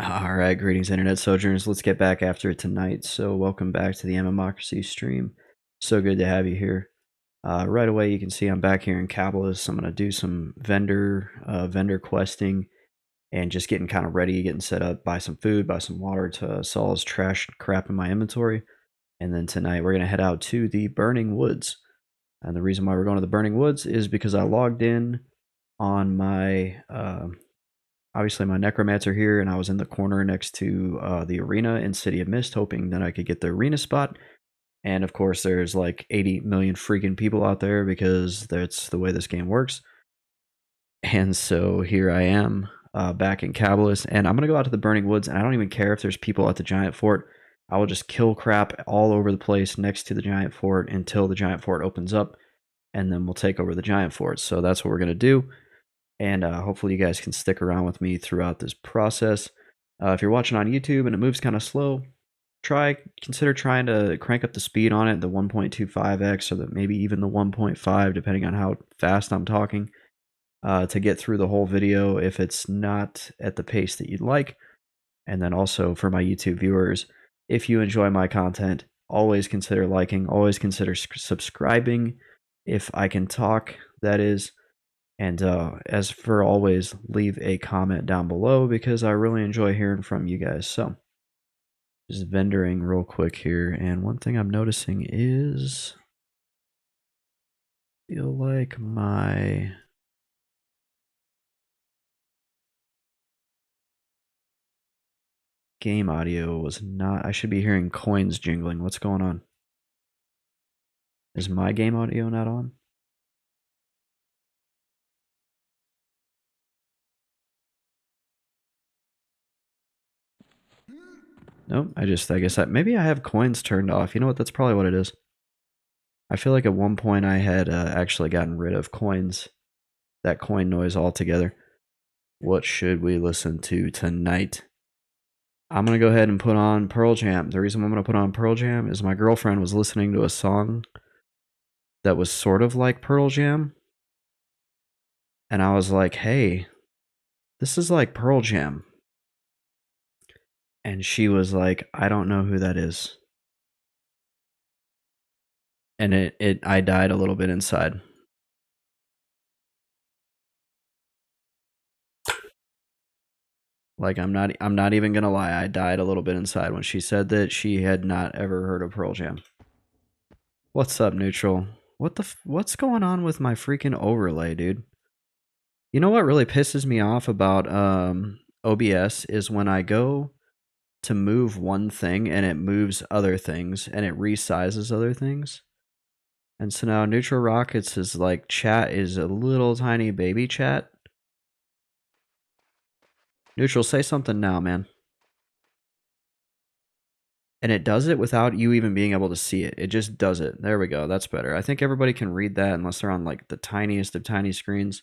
Alright, greetings internet sojourners. Let's get back after it tonight. So welcome back to the MMocracy stream. So good to have you here. Right away you can see I'm back here in Cabalus. I'm going to do some vendor questing and just getting kind of ready, getting set up, buy some food, buy some water to sell all this trash crap in my inventory. And then tonight we're going to head out to the Burning Woods. And the reason why we're going to the Burning Woods is because I logged in on my obviously my necromancer here, and I was in the corner next to the arena in City of Mist, hoping that I could get the arena spot. And of course, there's like 80 million freaking people out there because that's the way this game works. And so here I am back in Cabalus, and I'm gonna go out to the Burning Woods, and I don't even care if there's people at the giant fort. I will just kill crap all over the place next to the giant fort until the giant fort opens up, and then we'll take over the giant fort. So that's what we're gonna do. And hopefully you guys can stick around with me throughout this process. If you're watching on YouTube and it moves kind of slow, consider trying to crank up the speed on it, the 1.25x or maybe even the 1.5, depending on how fast I'm talking, to get through the whole video if it's not at the pace that you'd like. And then also for my YouTube viewers, if you enjoy my content, always consider liking, always consider subscribing if I can talk, that is. And as for always, leave a comment down below because I really enjoy hearing from you guys. So, just vendoring real quick here. And one thing I'm noticing is, I feel like my game audio was not, I should be hearing coins jingling. What's going on? Is my game audio not on? Nope, I guess maybe I have coins turned off. You know what? That's probably what it is. I feel like at one point I had actually gotten rid of coins, that coin noise altogether. What should we listen to tonight? I'm going to go ahead and put on Pearl Jam. The reason I'm going to put on Pearl Jam is my girlfriend was listening to a song that was sort of like Pearl Jam. And I was like, hey, this is like Pearl Jam. And she was like, I don't know who that is. And I died a little bit inside. Like I'm not even gonna lie, I died a little bit inside when she said that she had not ever heard of Pearl Jam. What's up, Neutral? What's going on with my freaking overlay, dude? You know what really pisses me off about OBS is when I go to move one thing and it moves other things and it resizes other things. And so now Neutral Rockets is like chat is a little tiny baby chat. Neutral, say something now, man. And it does it without you even being able to see it. It just does it. There we go. That's better. I think everybody can read that unless they're on like the tiniest of tiny screens.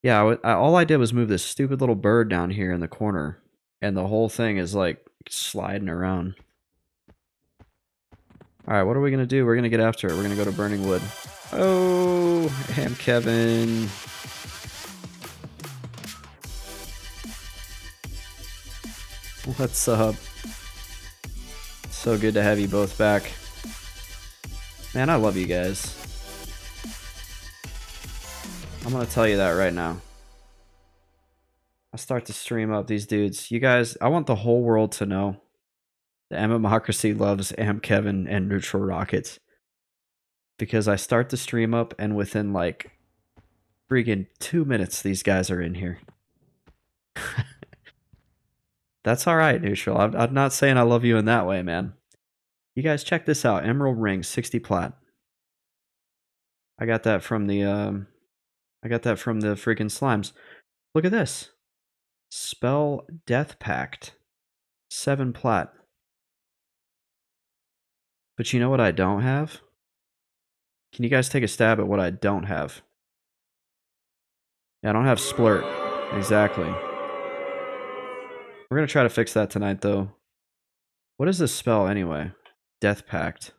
Yeah, all I did was move this stupid little bird down here in the corner. And the whole thing is like sliding around. Alright, what are we going to do? We're going to get after it. We're going to go to Burning Wood. Oh, Ham Kevin. What's up? So good to have you both back. Man, I love you guys. I'm going to tell you that right now. I start to stream up these dudes. You guys, I want the whole world to know the MMocracy loves Am Kevin and Neutral Rockets. Because I start the stream up and within like freaking 2 minutes, these guys are in here. That's alright, Neutral. I'm not saying I love you in that way, man. You guys check this out. Emerald Ring, 60 plat. I got that from the freaking slimes. Look at this. Spell Death Pact. 7 plat. But you know what I don't have? Can you guys take a stab at what I don't have? Yeah, I don't have Splurt. Exactly. We're going to try to fix that tonight, though. What is this spell, anyway? Death Pact.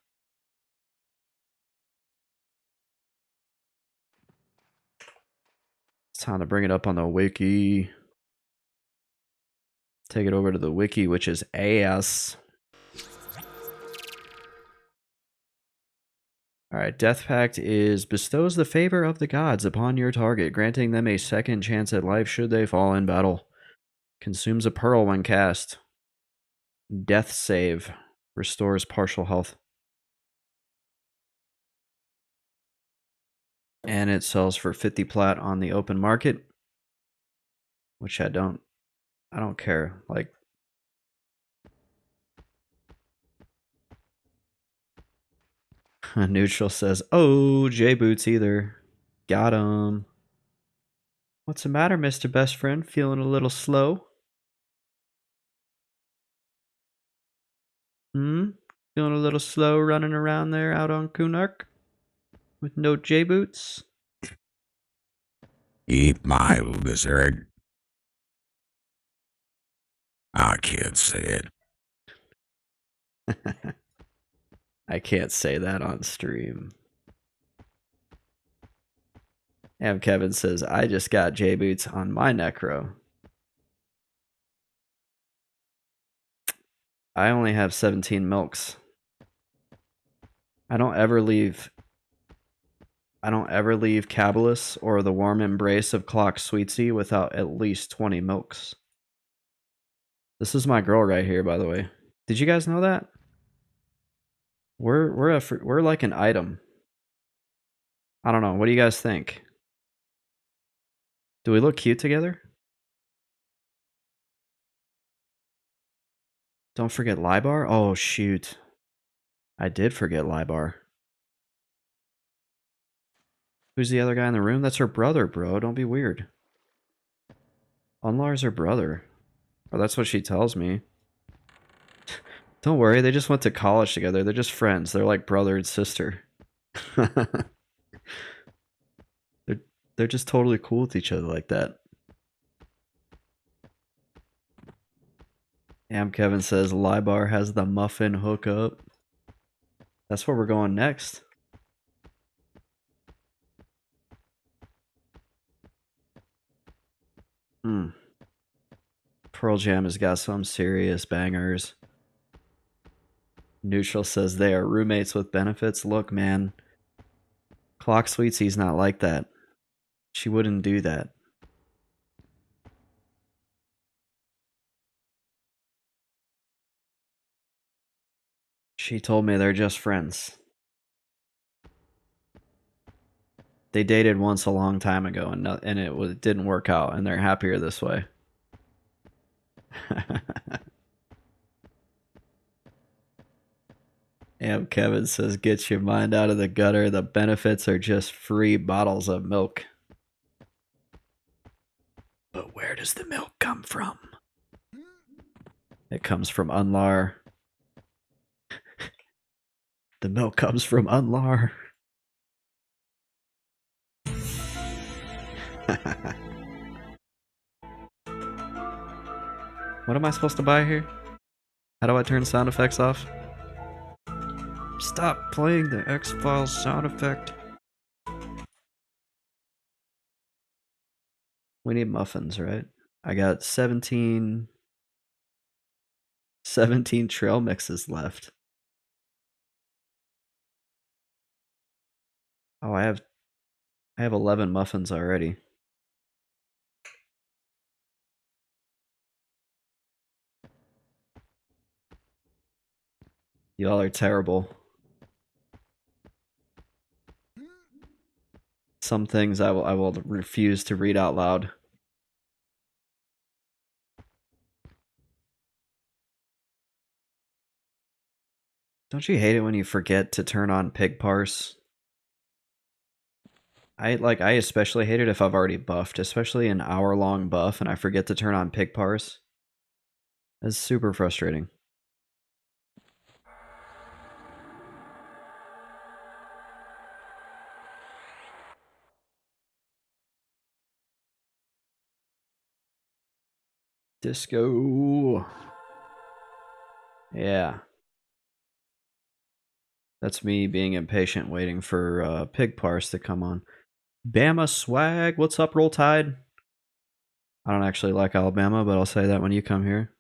Time to bring it up on the wiki. Take it over to the wiki, which is AS. Alright, Death Pact is bestows the favor of the gods upon your target, granting them a second chance at life should they fall in battle. Consumes a pearl when cast. Death save. Restores partial health. And it sells for 50 plat on the open market. Which I don't care. Like, Neutral says, oh, J-Boots either. Got him. What's the matter, Mr. Best Friend? Feeling a little slow? Feeling a little slow running around there out on Kunark? With no J-Boots? Eat my lizard. I can't say it. I can't say that on stream. And Kevin says, I just got J-Boots on my Necro. I only have 17 milks. I don't ever leave Cabalus or the warm embrace of Clock Sweetsy without at least 20 milks. This is my girl right here, by the way. Did you guys know that? We're like an item. I don't know. What do you guys think? Do we look cute together? Don't forget Libar? Oh, shoot. I did forget Libar. Who's the other guy in the room? That's her brother, bro. Don't be weird. Unlar's her brother. Or that's what she tells me. Don't worry, they just went to college together. They're just friends. They're like brother and sister. They're just totally cool with each other like that. Kevin says Libar has the muffin hookup. That's where we're going next. Pearl Jam has got some serious bangers. Neutral says they are roommates with benefits. Look, man. Clock Sweetsy's not like that. She wouldn't do that. She told me they're just friends. They dated once a long time ago, and it didn't work out, and they're happier this way. Kevin says, get your mind out of the gutter. The benefits are just free bottles of milk. But where does the milk come from? It comes from Unlar. The milk comes from Unlar. What am I supposed to buy here? How do I turn sound effects off? Stop playing the X-Files sound effect. We need muffins, right? I got 17 trail mixes left. Oh, I have 11 muffins already. Y'all are terrible. Some things I will refuse to read out loud. Don't you hate it when you forget to turn on pig parse? I especially hate it if I've already buffed, especially an hour-long buff and I forget to turn on pig parse. That's super frustrating. Disco. Yeah. That's me being impatient waiting for pig parse to come on. Bama swag. What's up, Roll Tide? I don't actually like Alabama, but I'll say that when you come here.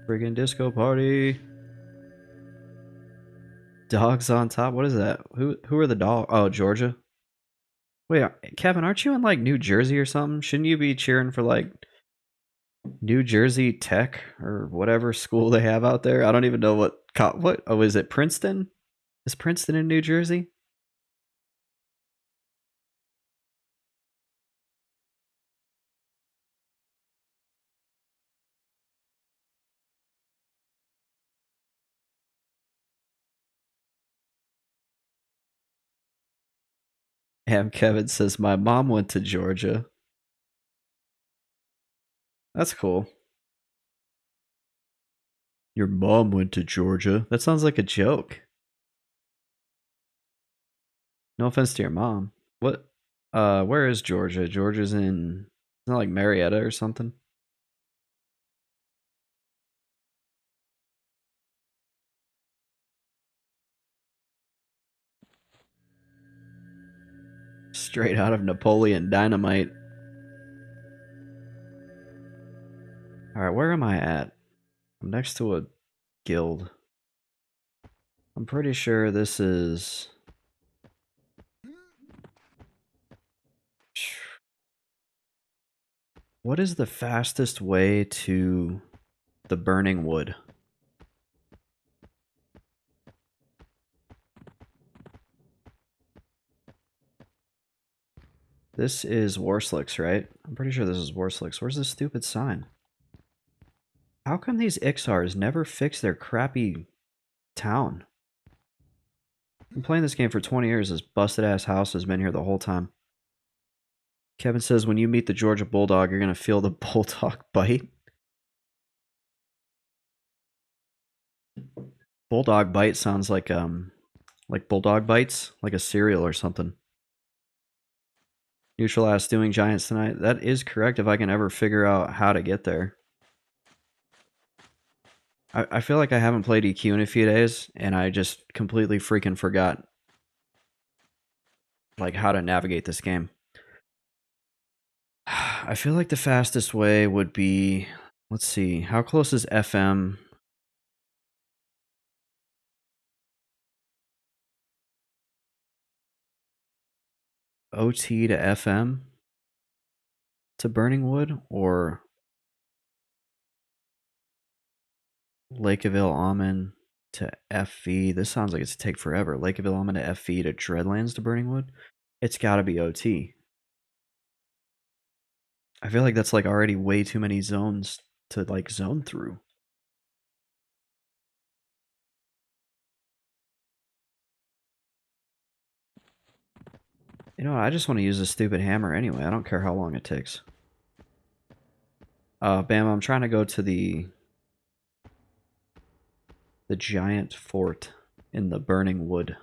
Friggin' disco party. Dogs on top. What is that? Who are the dogs? Oh, Georgia. Wait, Kevin, aren't you in like New Jersey or something? Shouldn't you be cheering for like New Jersey Tech or whatever school they have out there? I don't even know what. Oh, is it Princeton? Is Princeton in New Jersey? And Kevin says my mom went to Georgia. That's cool. Your mom went to Georgia. That sounds like a joke. No offense to your mom. What? Where is Georgia? Georgia's in. It's not like Marietta or something. Straight out of Napoleon Dynamite. All right, where am I at? I'm next to a guild. I'm pretty sure this is. What is the fastest way to the burning wood? This is Warslicks, right? I'm pretty sure this is Warslicks. Where's this stupid sign? How come these Ixars never fix their crappy town? I've been playing this game for 20 years. This busted ass house has been here the whole time. Kevin says when you meet the Georgia Bulldog, you're gonna feel the Bulldog bite. Bulldog bite sounds like Bulldog bites, like a cereal or something. Neutral ass doing giants tonight. That is correct if I can ever figure out how to get there. I feel like I haven't played EQ in a few days, and I just completely freaking forgot like how to navigate this game. I feel like the fastest way would be, let's see, how close is FM? OT to FM to Burning Wood or Lakeaville Almond to FV? This sounds like it's to take forever. Lakeaville Almond to FV to Dreadlands to Burning Wood? It's got to be OT. I feel like that's like already way too many zones to like zone through. You know what? I just want to use this stupid hammer anyway. I don't care how long it takes. Bam, I'm trying to go to the giant fort in the burning wood.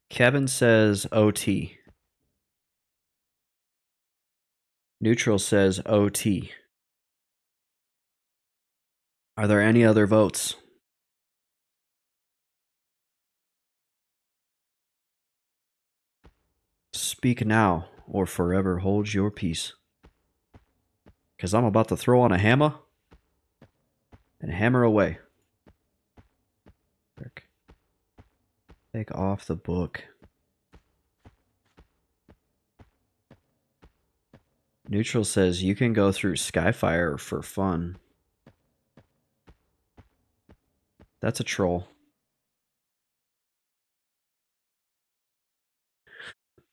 Kevin says OT. Neutral says OT. Are there any other votes? Speak now or forever hold your peace. Because I'm about to throw on a hammer and hammer away. Take off the book. Neutral says you can go through Skyfire for fun. That's a troll.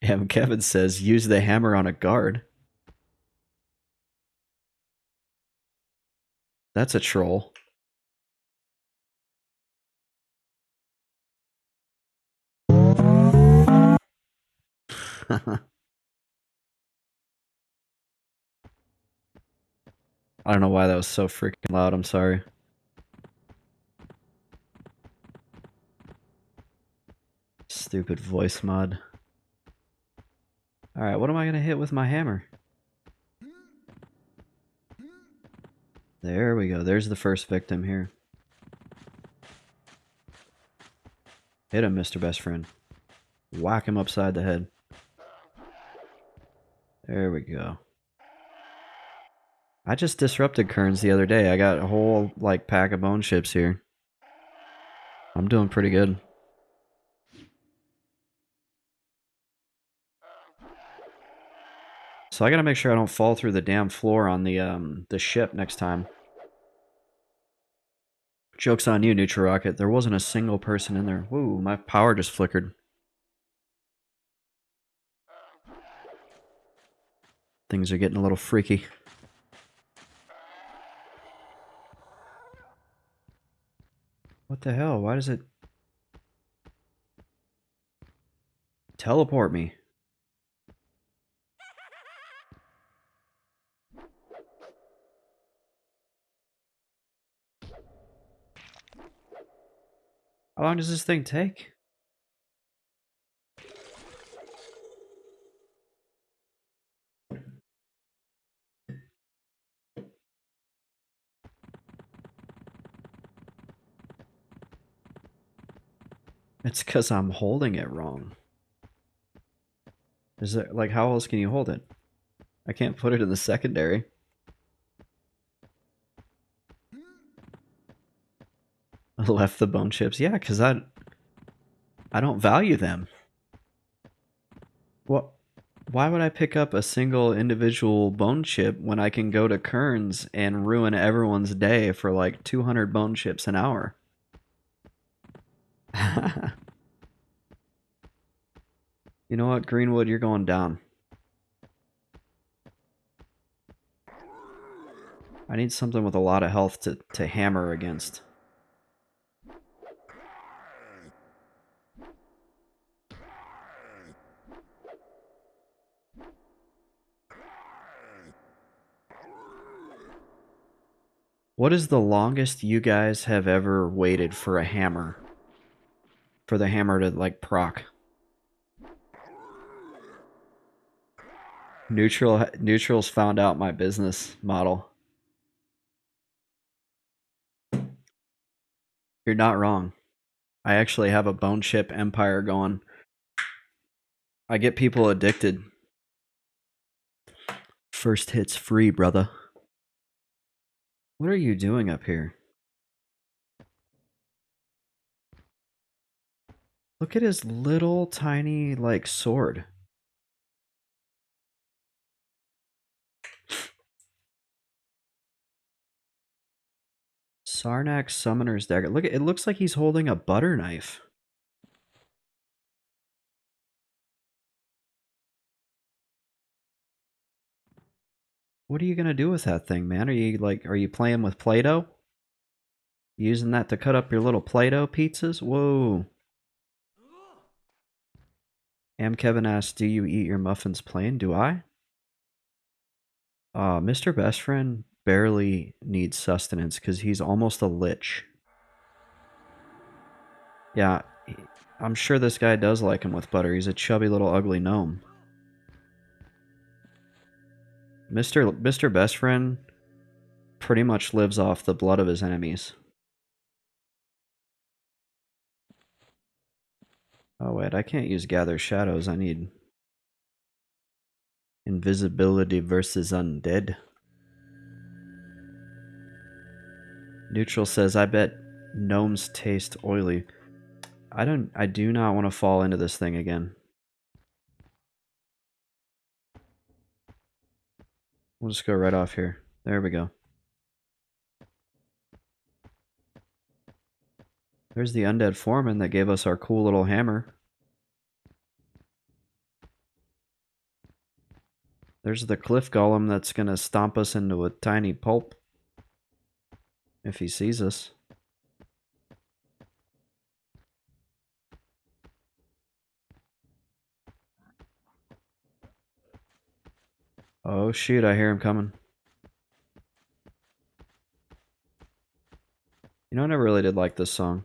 And Kevin says use the hammer on a guard. That's a troll. I don't know why that was so freaking loud. I'm sorry. Stupid voice mod. Alright, what am I gonna hit with my hammer? There we go. There's the first victim here. Hit him, Mr. Best Friend. Whack him upside the head. There we go. I just disrupted Kearns the other day. I got a whole, like, pack of bone chips here. I'm doing pretty good. So I gotta make sure I don't fall through the damn floor on the ship next time. Joke's on you, Neutral Rocket. There wasn't a single person in there. Woo, my power just flickered. Things are getting a little freaky. What the hell? Why does it teleport me? How long does this thing take? It's because I'm holding it wrong. Is it like, how else can you hold it? I can't put it in the secondary. I left the bone chips. Yeah, because I don't value them. What? Why would I pick up a single individual bone chip when I can go to Kearns and ruin everyone's day for like 200 bone chips an hour? You know what, Greenwood, you're going down. I need something with a lot of health to hammer against. What is the longest you guys have ever waited for a hammer? For the hammer to, like, proc? Neutral's found out my business model. You're not wrong. I actually have a bone chip empire going. I get people addicted. First hit's free, brother. What are you doing up here? Look at his little tiny, like, sword. Sarnax Summoner's Dagger. Look, it looks like he's holding a butter knife. What are you gonna do with that thing, man? Are you playing with Play-Doh? Using that to cut up your little Play-Doh pizzas? Whoa. Kevin asks, do you eat your muffins plain? Do I? Mr. Best Friend barely needs sustenance because he's almost a lich. Yeah, I'm sure this guy does like him with butter. He's a chubby little ugly gnome. Mr. Best Friend pretty much lives off the blood of his enemies. Oh wait, I can't use Gather Shadows. I need invisibility versus undead. Neutral says, I bet gnomes taste oily. I do not want to fall into this thing again. We'll just go right off here. There we go. There's the undead foreman that gave us our cool little hammer. There's the cliff golem that's gonna stomp us into a tiny pulp if he sees us. Oh shoot, I hear him coming. You know, I never really did like this song.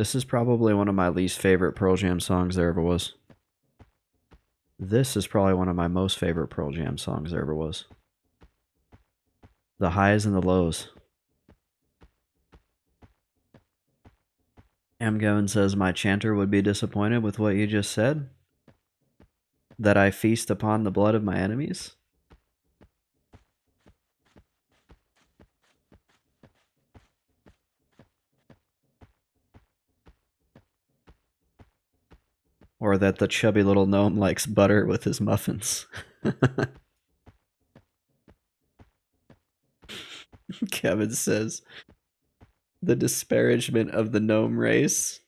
This is probably one of my least favorite Pearl Jam songs there ever was. This is probably one of my most favorite Pearl Jam songs there ever was. The highs and the lows. M. Gavin says, my chanter would be disappointed with what you just said. That I feast upon the blood of my enemies. Or that the chubby little gnome likes butter with his muffins. Kevin says, the disparagement of the gnome race.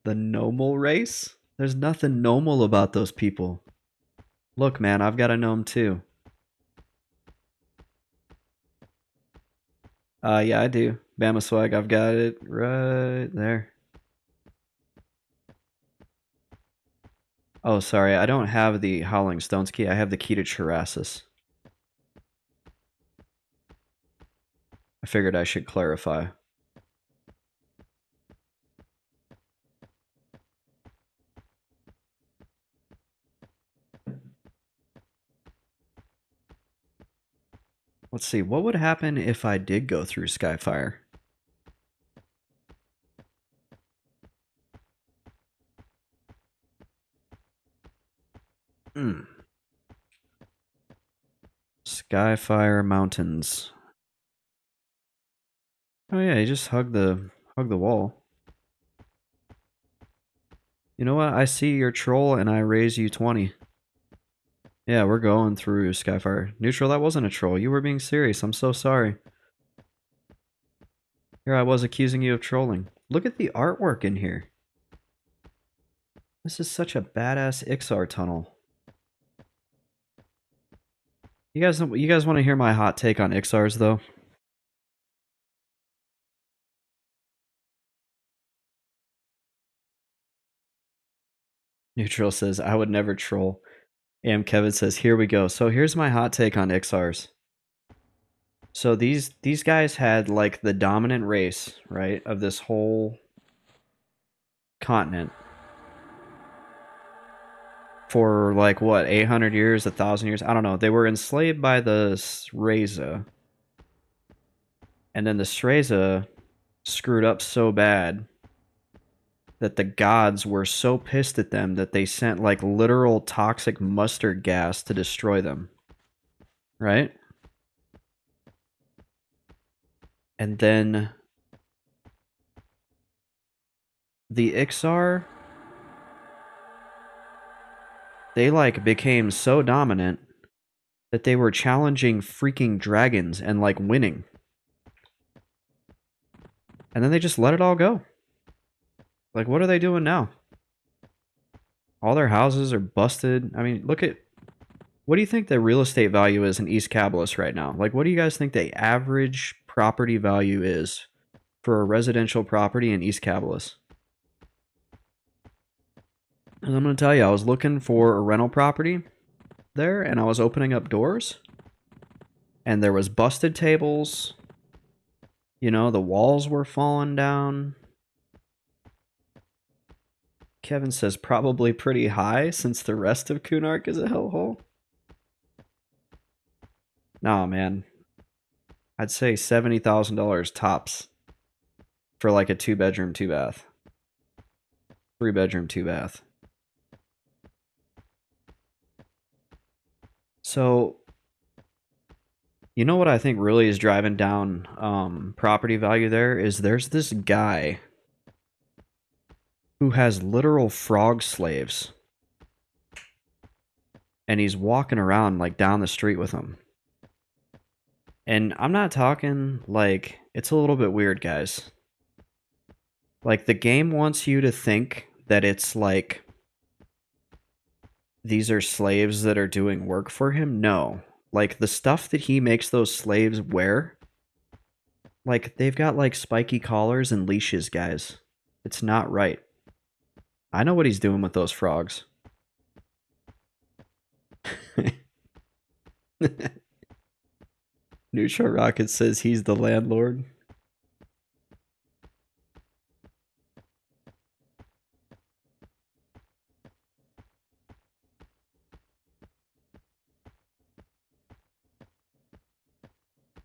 The gnomal race? There's nothing gnomal about those people. Look, man, I've got a gnome too. Yeah, I do. Bama swag, I've got it right there. Oh, sorry, I don't have the Howling Stones key. I have the key to Chirasis. I figured I should clarify. Let's see, what would happen if I did go through Skyfire? Skyfire Mountains. Oh yeah, you just hug the wall. You know what? I see your troll and I raise you 20. Yeah, we're going through Skyfire. Neutral, that wasn't a troll. You were being serious. I'm so sorry. Here I was accusing you of trolling. Look at the artwork in here. This is such a badass Ixar tunnel. You guys want to hear my hot take on Ixars though? Neutral says I would never troll. And Kevin says here we go. So here's my hot take on Ixars. So these guys had like the dominant race, right, of this whole continent for like what, 800 years, 1,000 years? I don't know. They were enslaved by the Sreza. And then the Sreza screwed up so bad that the gods were so pissed at them that they sent like literal toxic mustard gas to destroy them. Right? And then the Ixar, they like became so dominant that they were challenging freaking dragons and like winning. And then they just let it all go. Like, what are they doing now? All their houses are busted. I mean, look at, what do you think the real estate value is in East Kabalis right now? Like, what do you guys think the average property value is for a residential property in East Kabalis? And I'm going to tell you, I was looking for a rental property there, and I was opening up doors, and there was busted tables. You know, the walls were falling down. Kevin says probably pretty high since the rest of Kunark is a hellhole. Nah, man. I'd say $70,000 tops for like a 2-bedroom, 2-bath. 3-bedroom, 2-bath. So, you know what I think really is driving down property value there is there's this guy who has literal frog slaves. And he's walking around like down the street with them. And I'm not talking like, it's a little bit weird, guys. Like, the game wants you to think that it's like these are slaves that are doing work for him. No. Like, the stuff that he makes those slaves wear, like, they've got like spiky collars and leashes, guys. It's not right. I know what he's doing with those frogs. Neutral Rocket says he's the landlord.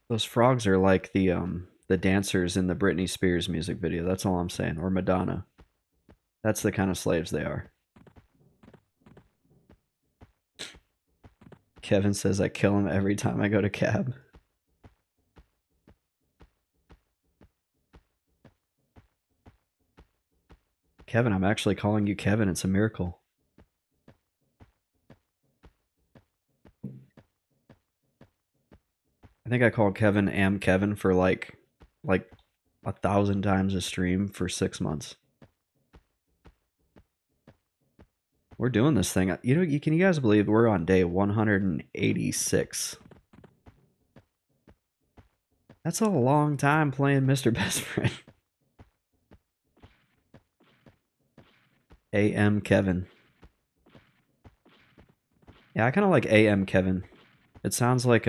Those frogs are like the dancers in the Britney Spears music video. That's all I'm saying. Or Madonna. That's the kind of slaves they are. Kevin says I kill him every time I go to cab. Kevin, I'm actually calling you Kevin. It's a miracle. I think I called Kevin Am Kevin for like 1,000 times a stream for 6 months. We're doing this thing. You know, can you guys believe we're on day 186? That's a long time playing Mr. Best Friend. AM Kevin. Yeah, I kind of like AM Kevin. It sounds like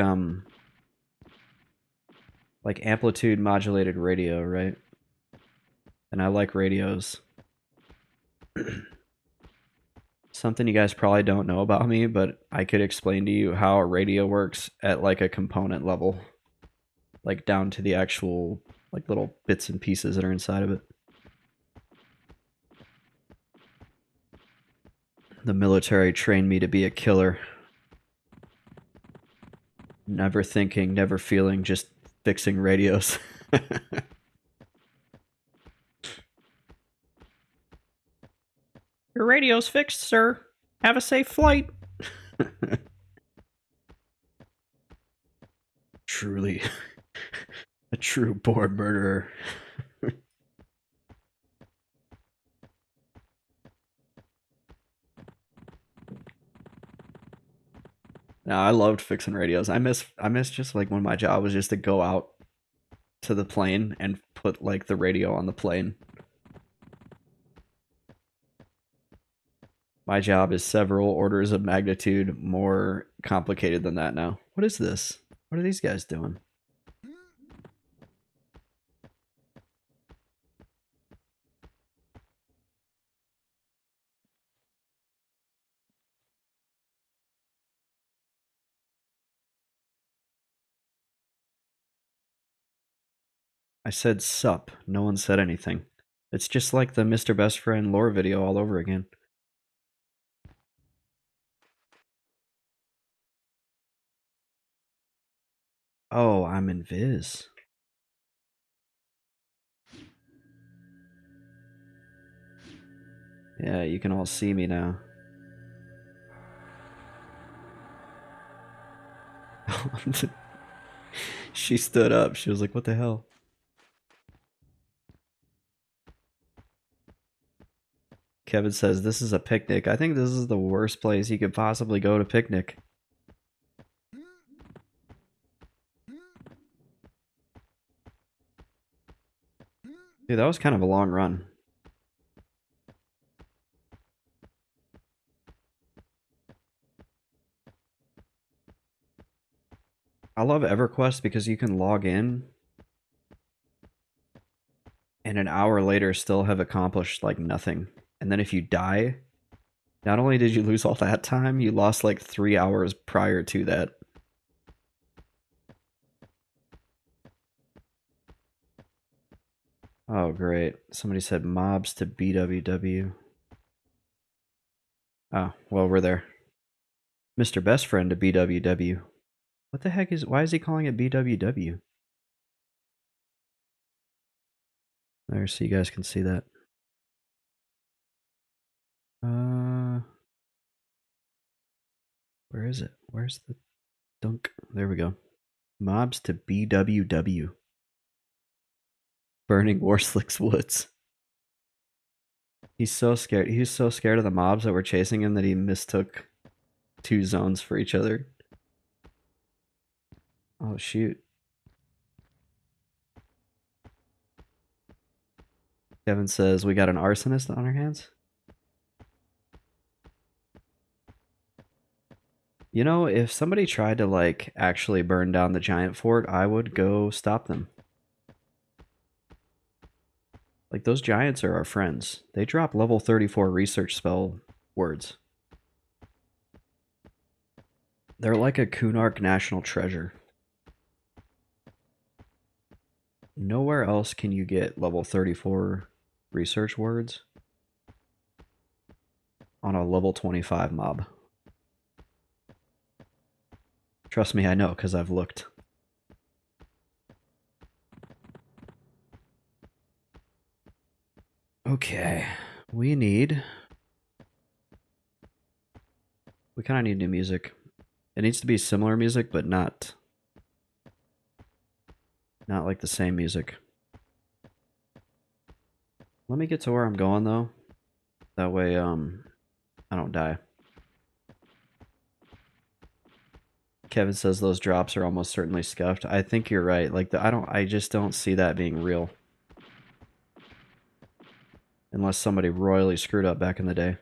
amplitude modulated radio, right? And I like radios. Something you guys probably don't know about me, but I could explain to you how a radio works at like a component level, like down to the actual like little bits and pieces that are inside of it. The military trained me to be a killer. Never thinking, never feeling, just fixing radios. Your radio's fixed, sir. Have a safe flight. Truly, a true born murderer. No, I loved fixing radios. I miss just like when my job was just to go out to the plane and put like the radio on the plane. My job is several orders of magnitude more complicated than that now. What is this? What are these guys doing? I said sup. No one said anything. It's just like the Mr. Best Friend lore video all over again. Oh, I'm in Viz. Yeah, you can all see me now. She stood up. She was like, what the hell? Kevin says, this is a picnic. I think this is the worst place you could possibly go to picnic. Dude, that was kind of a long run. I love Everquest because you can log in and an hour later still have accomplished like nothing. And then if you die, not only did you lose all that time, you lost like 3 hours prior to that. Oh, great. Somebody said mobs to BWW. Oh, well, we're there. Mr. Best Friend to BWW. What the heck why is he calling it BWW? There, so you guys can see that. Where is it? Where's the dunk? There we go. Mobs to BWW. Burning Warslicks Woods. He's so scared. He was so scared of the mobs that were chasing him that he mistook two zones for each other. Oh, shoot. Kevin says, we got an arsonist on our hands? You know, if somebody tried to, like, actually burn down the giant fort, I would go stop them. Like, those giants are our friends. They drop level 34 research spell words. They're like a Kunark national treasure. else can you get level 34 research words on a level 25 mob? Trust me, I know, because I've looked. Okay, we kind of need new music. It needs to be similar music, but not like the same music. Let me get to where I'm going though. That way, I don't die. Kevin says those drops are almost certainly scuffed. I think you're right. Like I just don't see that being real. Unless somebody royally screwed up back in the day.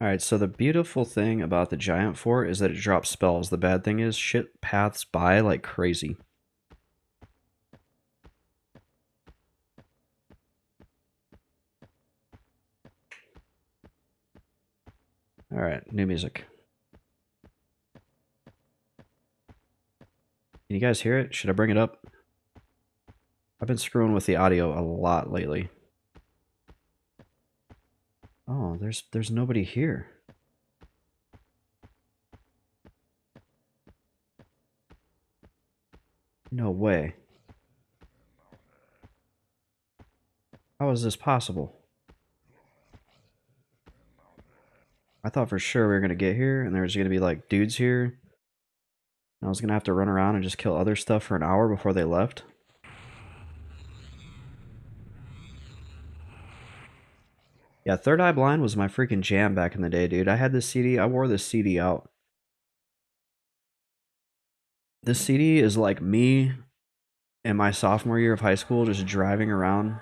Alright, so the beautiful thing about the giant fort is that it drops spells. The bad thing is shit paths by like crazy. Alright, new music. Can you guys hear it? Should I bring it up? I've been screwing with the audio a lot lately. Oh, there's nobody here. No way. How is this possible? I thought for sure we were gonna get here and there was gonna be like dudes here. And I was gonna have to run around and just kill other stuff for an hour before they left. Yeah, Third Eye Blind was my freaking jam back in the day, dude. I had this CD. I wore this CD out. This CD is like me in my sophomore year of high school just driving around.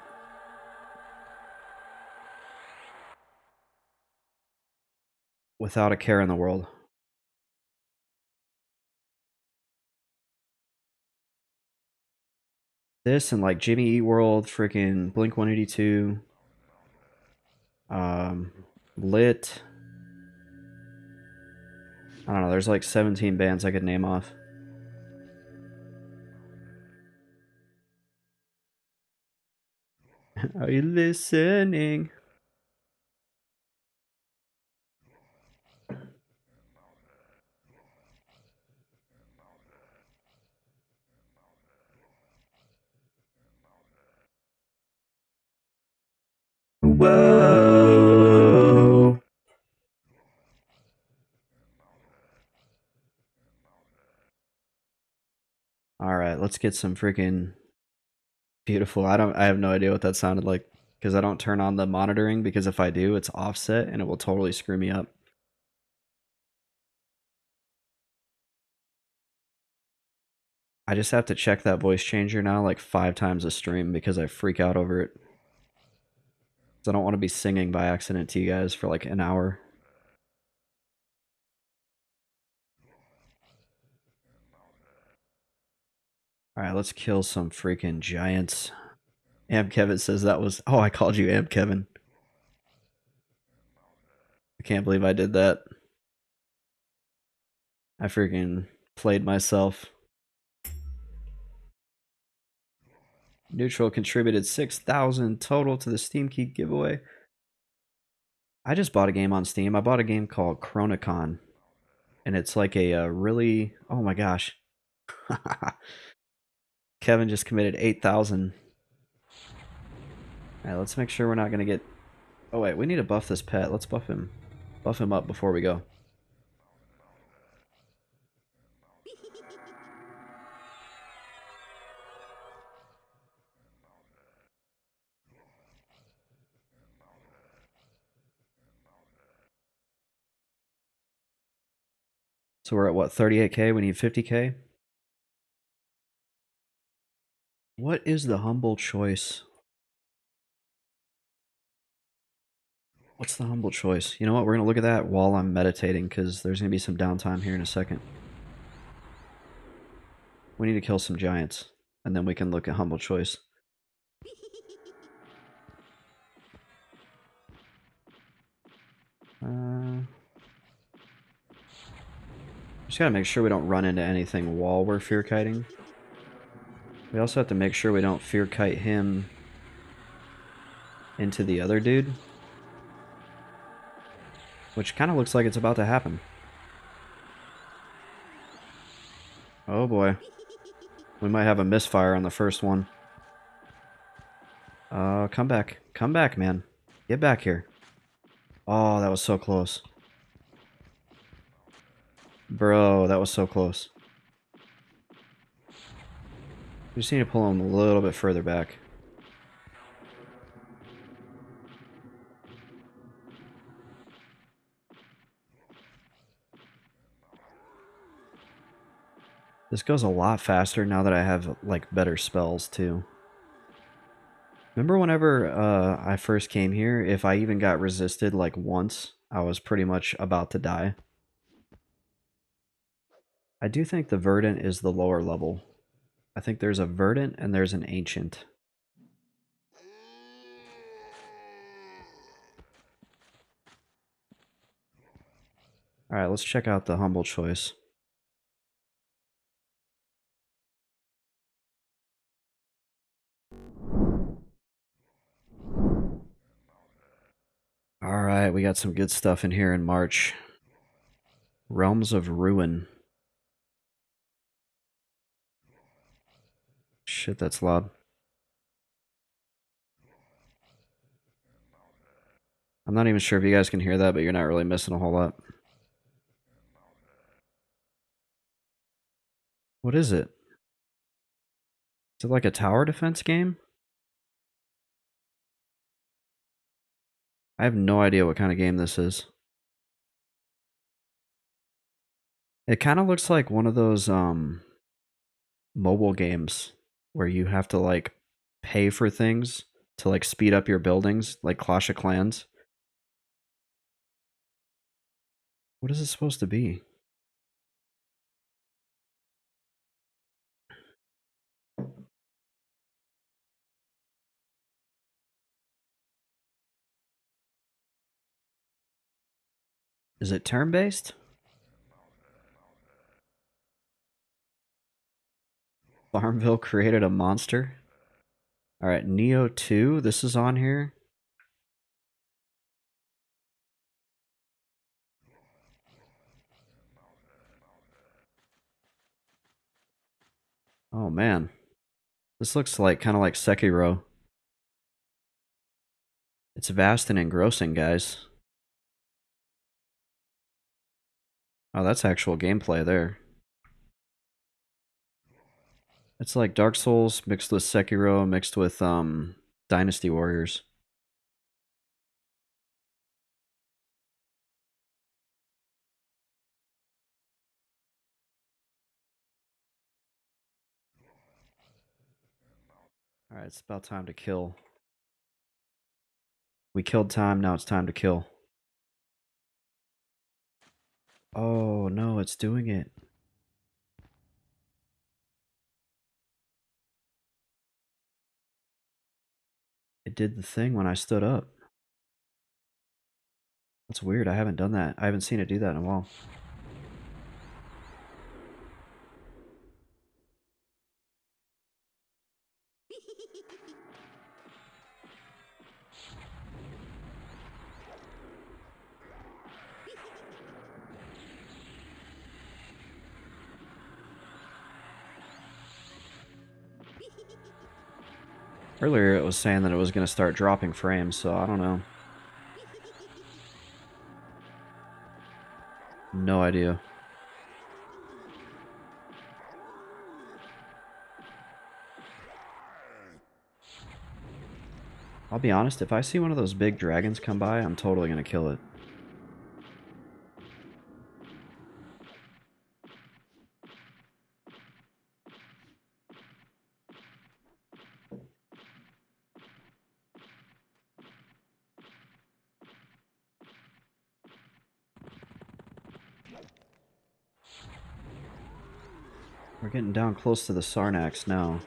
Without a care in the world. This and like Jimmy Eat World, freaking Blink 182, Lit. I don't know, there's like 17 bands I could name off. Are you listening? Whoa. All right, let's get some freaking beautiful. I have no idea what that sounded like because I don't turn on the monitoring because if I do, it's offset and it will totally screw me up. I just have to check that voice changer now like 5 times a stream because I freak out over it. I don't want to be singing by accident to you guys for like an hour. Alright, let's kill some freaking giants. Am Kevin says that was... Oh, I called you Am Kevin. I can't believe I did that. I freaking played myself. Neutral contributed 6,000 total to the Steam Key giveaway. I just bought a game on Steam. I bought a game called Chronicon. And it's like a really... Oh my gosh. Kevin just committed 8,000. Alright, let's make sure we're not going to get... Oh wait, we need to buff this pet. Let's buff him. Buff him up before we go. So we're at what, 38k? We need 50k? What is the humble choice? What's the humble choice? You know what? We're going to look at that while I'm meditating because there's going to be some downtime here in a second. We need to kill some giants. and then we can look at humble choice. Just gotta make sure we don't run into anything while we're fear kiting. We also have to make sure we don't fear kite him into the other dude, which kind of looks like it's about to happen. Oh boy. We might have a misfire on the first one. Come back. Come back, man. Get back here. Oh, that was so close. Bro, that was so close. We just need to pull him a little bit further back. This goes a lot faster now that I have, like, better spells, too. Remember whenever I first came here, if I even got resisted, like, once, I was pretty much about to die. I do think the Verdant is the lower level. I think there's a Verdant and there's an Ancient. Alright, let's check out the humble choice. Alright, we got some good stuff in here in March. Realms of Ruin. Shit, that's loud. I'm not even sure if you guys can hear that, but you're not really missing a whole lot. What is it? Is it like a tower defense game? I have no idea what kind of game this is. It kind of looks like one of those mobile games where you have to like pay for things to like speed up your buildings, like Clash of Clans. What is it supposed to be? Is it turn-based? Farmville created a monster? Alright, Neo 2, this is on here. Oh man. This looks like kind of like Sekiro. It's vast and engrossing, guys. Oh, that's actual gameplay there. It's like Dark Souls mixed with Sekiro mixed with Dynasty Warriors. Alright, it's about time to kill. We killed time, now it's time to kill. Oh no, it's doing it. It did the thing when I stood up. That's weird, I haven't done that. I haven't seen it do that in a while. Earlier it was saying that it was going to start dropping frames, so I don't know. No idea. I'll be honest, if I see one of those big dragons come by, I'm totally going to kill it. We're getting down close to the Sarnax now.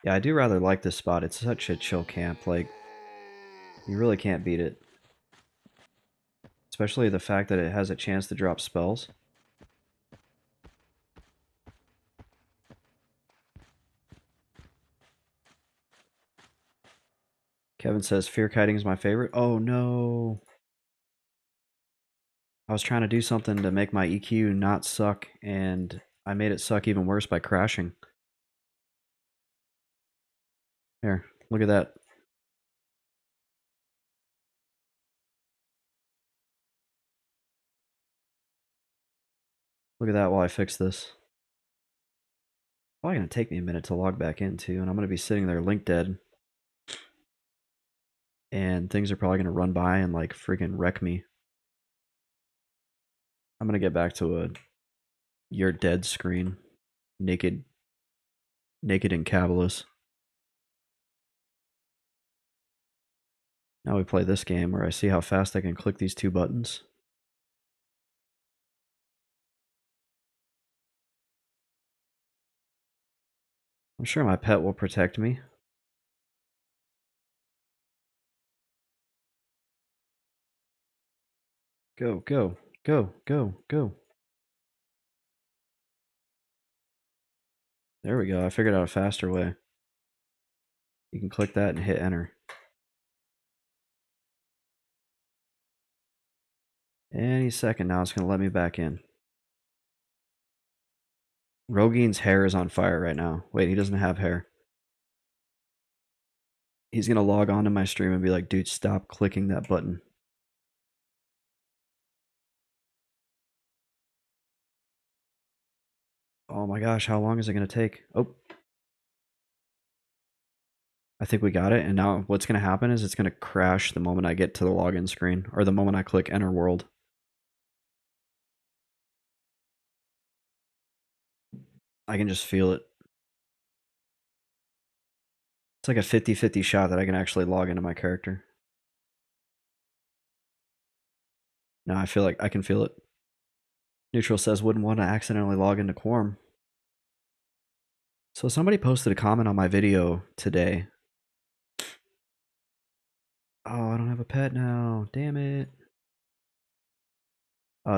Yeah, I do rather like this spot. It's such a chill camp. Like, you really can't beat it. Especially the fact that it has a chance to drop spells. Kevin says fear kiting is my favorite. Oh no. I was trying to do something to make my EQ not suck, and I made it suck even worse by crashing. Here, look at that. Look at that while I fix this. Probably gonna take me a minute to log back in too, and I'm gonna be sitting there link dead. And things are probably gonna run by and like freaking wreck me. I'm gonna get back to a you're dead screen. Naked and cabalist. Now we play this game where I see how fast I can click these two buttons. I'm sure my pet will protect me. Go, go, go, go, go. There we go. I figured out a faster way. You can click that and hit enter. Any second now it's going to let me back in. Rogain's hair is on fire right now. Wait, he doesn't have hair. He's going to log on to my stream and be like, dude, stop clicking that button. Oh my gosh, how long is it going to take? Oh, I think we got it. And now what's going to happen is it's going to crash the moment I get to the login screen or the moment I click enter world. I can just feel it. It's like a 50-50 shot that I can actually log into my character. No, I feel like I can feel it. Neutral says wouldn't want to accidentally log into Quorum. So somebody posted a comment on my video today. Oh, I don't have a pet now. Damn it.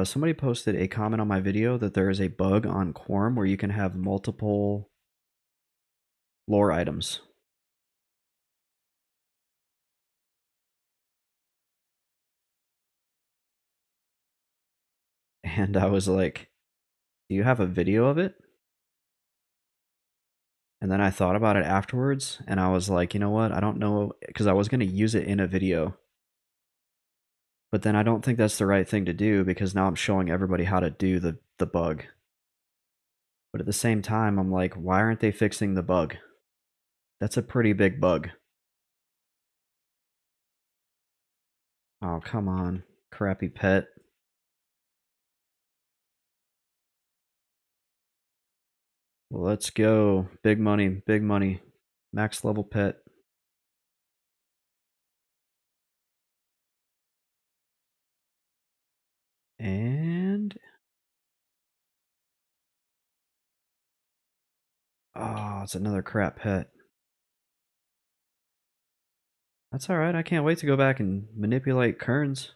Somebody posted a comment on my video that there is a bug on Quorum where you can have multiple lore items. And I was like, do you have a video of it? And then I thought about it afterwards and I was like, you know what? I don't know, because I was going to use it in a video. But then I don't think that's the right thing to do because now I'm showing everybody how to do the bug. But at the same time, I'm like, why aren't they fixing the bug? That's a pretty big bug. Oh, come on. Crappy pet. Let's go. Big money, big money. Max level pet. And oh, it's another crap pet. That's alright. I can't wait to go back and manipulate Kerns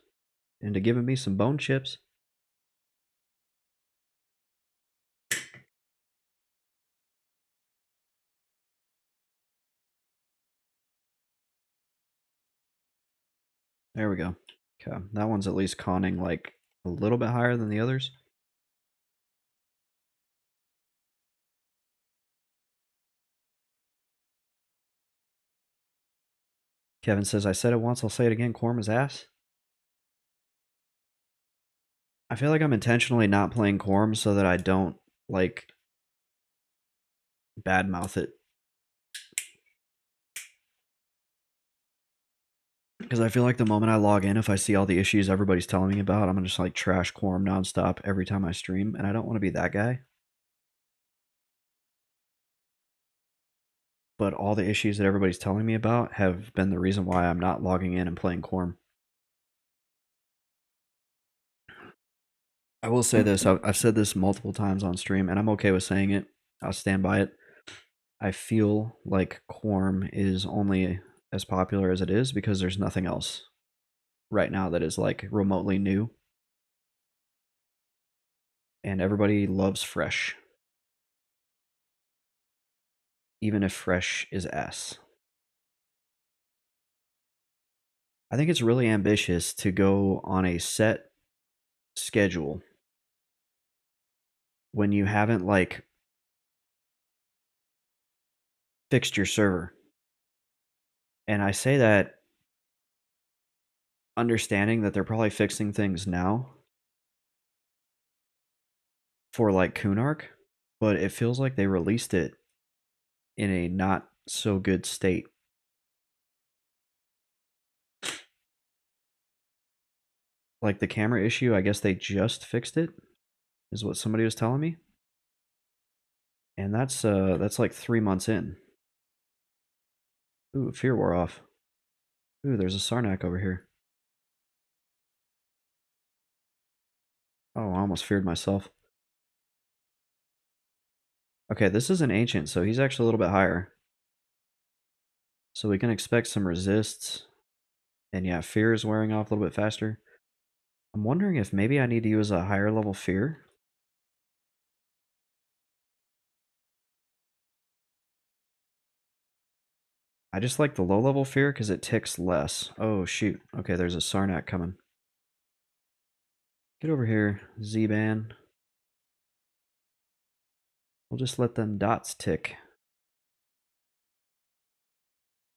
into giving me some bone chips. There we go. Okay, that one's at least conning like a little bit higher than the others. Kevin says, I said it once, I'll say it again. Quorum is ass. I feel like I'm intentionally not playing Quorum so that I don't like badmouth it. Because I feel like the moment I log in, if I see all the issues everybody's telling me about, I'm gonna just like trash Quorum nonstop every time I stream, and I don't want to be that guy. But all the issues that everybody's telling me about have been the reason why I'm not logging in and playing Quorum. I will say this, I've said this multiple times on stream, and I'm okay with saying it. I'll stand by it. I feel like Quorum is only as popular as it is because there's nothing else right now that is like remotely new, and everybody loves fresh, even if fresh is ass. I think it's really ambitious to go on a set schedule when you haven't like fixed your server. And I say that understanding that they're probably fixing things now for like Kunark, but it feels like they released it in a not so good state. Like the camera issue, I guess they just fixed it, is what somebody was telling me. And that's like 3 months in. Ooh, fear wore off. Ooh, there's a Sarnak over here. Oh, I almost feared myself. Okay, this is an ancient, so he's actually a little bit higher. So we can expect some resists. And yeah, fear is wearing off a little bit faster. I'm wondering if maybe I need to use a higher level fear. I just like the low level fear because it ticks less. Oh shoot. Okay, there's a Sarnak coming. Get over here, Z-Ban. We'll just let them dots tick.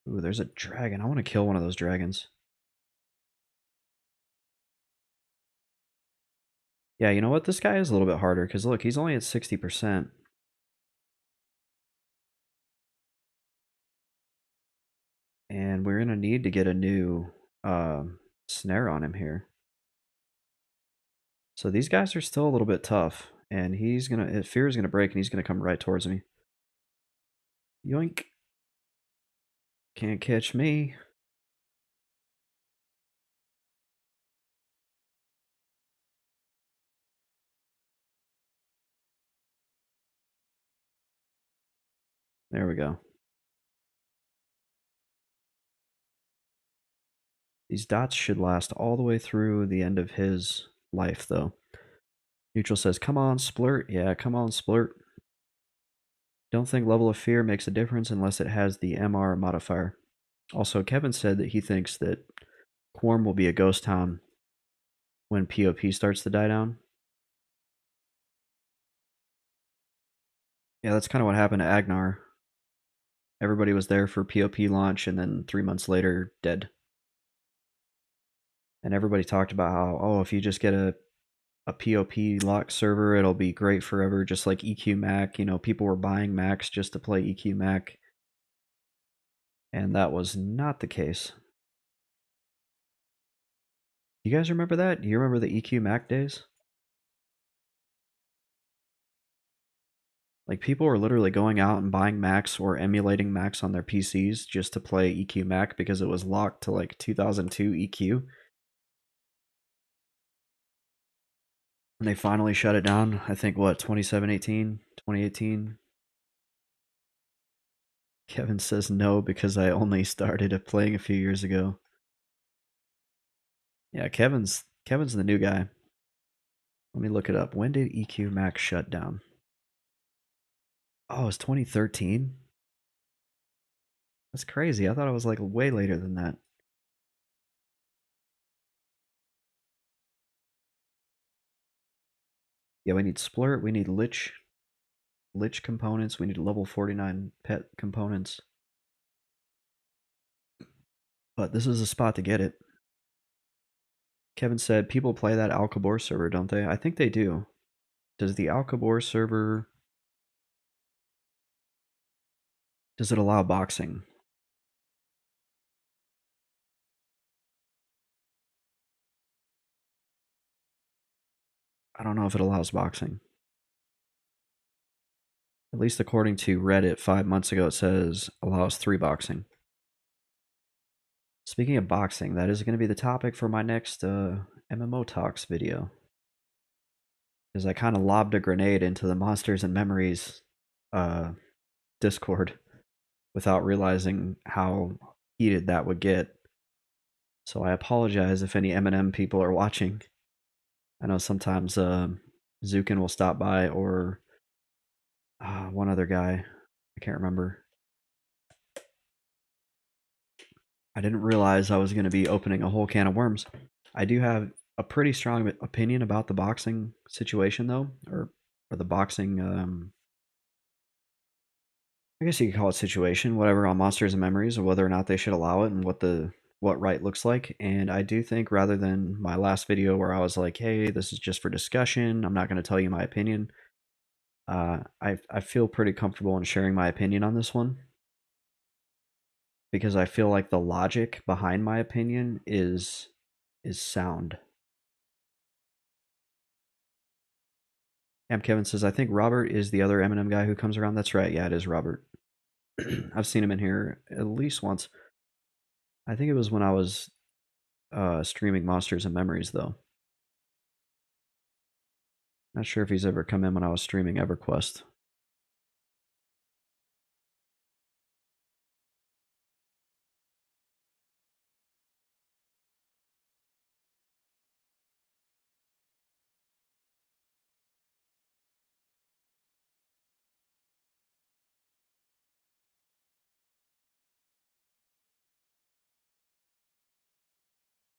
Ooh, there's a dragon. I want to kill one of those dragons. Yeah, you know what? This guy is a little bit harder because look, he's only at 60%. And we're going to need to get a new snare on him here. So these guys are still a little bit tough. And he's going to, fear is going to break and he's going to come right towards me. Yoink. Can't catch me. There we go. These dots should last all the way through the end of his life, though. Neutral says, come on, splurt. Yeah, come on, splurt. Don't think level of fear makes a difference unless it has the MR modifier. Also, Kevin said that he thinks that Quorum will be a ghost town when POP starts to die down. Yeah, that's kind of what happened to Agnar. Everybody was there for POP launch, and then 3 months later, dead. And everybody talked about how, oh, if you just get a POP lock server, it'll be great forever, just like EQ Mac. You know, people were buying Macs just to play EQ Mac. And that was not the case. You guys remember that? Do you remember the EQ Mac days? Like people were literally going out and buying Macs or emulating Macs on their PCs just to play EQ Mac because it was locked to like 2002 EQ. And they finally shut it down. I think what, 2018? Kevin says no because I only started playing a few years ago. Yeah, Kevin's the new guy. Let me look it up. When did EQ Max shut down? Oh, it's 2013. That's crazy. I thought it was like way later than that. Yeah, we need Splurt. We need Lich components. We need level 49 pet components. But this is a spot to get it. Kevin said people play that Alcabor server, don't they? I think they do. Does the Alcabor server, does it allow boxing? I don't know if it allows boxing. At least according to Reddit 5 months ago, it says allows 3 boxing. Speaking of boxing, that is going to be the topic for my next MMO Talks video. Because I kind of lobbed a grenade into the Monsters and Memories Discord without realizing how heated that would get. So I apologize if any M people are watching. I know sometimes Zukin will stop by, or one other guy. I can't remember. I didn't realize I was going to be opening a whole can of worms. I do have a pretty strong opinion about the boxing situation, though, or the boxing. I guess you could call it situation, whatever, on Monsters and Memories, or whether or not they should allow it and what right looks like. And I do think, rather than my last video where I was like, "Hey, this is just for discussion. I'm not going to tell you my opinion." I feel pretty comfortable in sharing my opinion on this one because I feel like the logic behind my opinion is sound. Kevin says, I think Robert is the other Eminem guy who comes around. That's right. Yeah, it is Robert. I've seen him in here at least once. I think it was when I was streaming Monsters and Memories, though. Not sure if he's ever come in when I was streaming Everquest.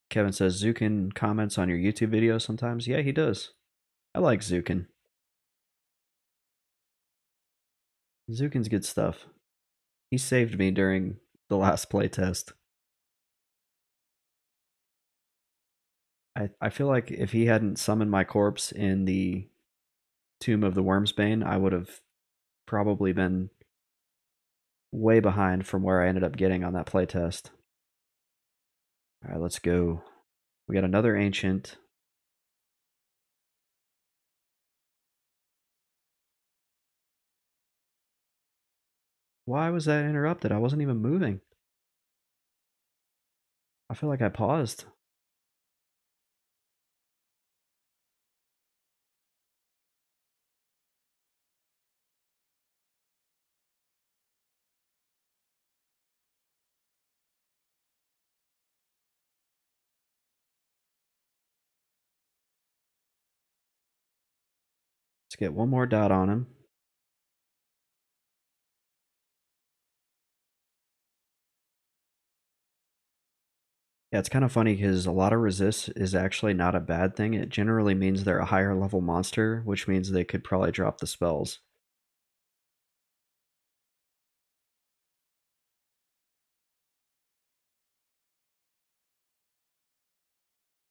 Kevin says, Zukin comments on your YouTube videos sometimes. Yeah, he does. I like Zukin. Zukin's good stuff. He saved me during the last playtest. I feel like if he hadn't summoned my corpse in the Tomb of the Wormsbane, I would have probably been way behind from where I ended up getting on that playtest. All right, let's go. We got another ancient. Why was that interrupted? I wasn't even moving. I feel like I paused. Let's get one more dot on him. Yeah, it's kind of funny because a lot of resist is actually not a bad thing. It generally means they're a higher level monster, which means they could probably drop the spells.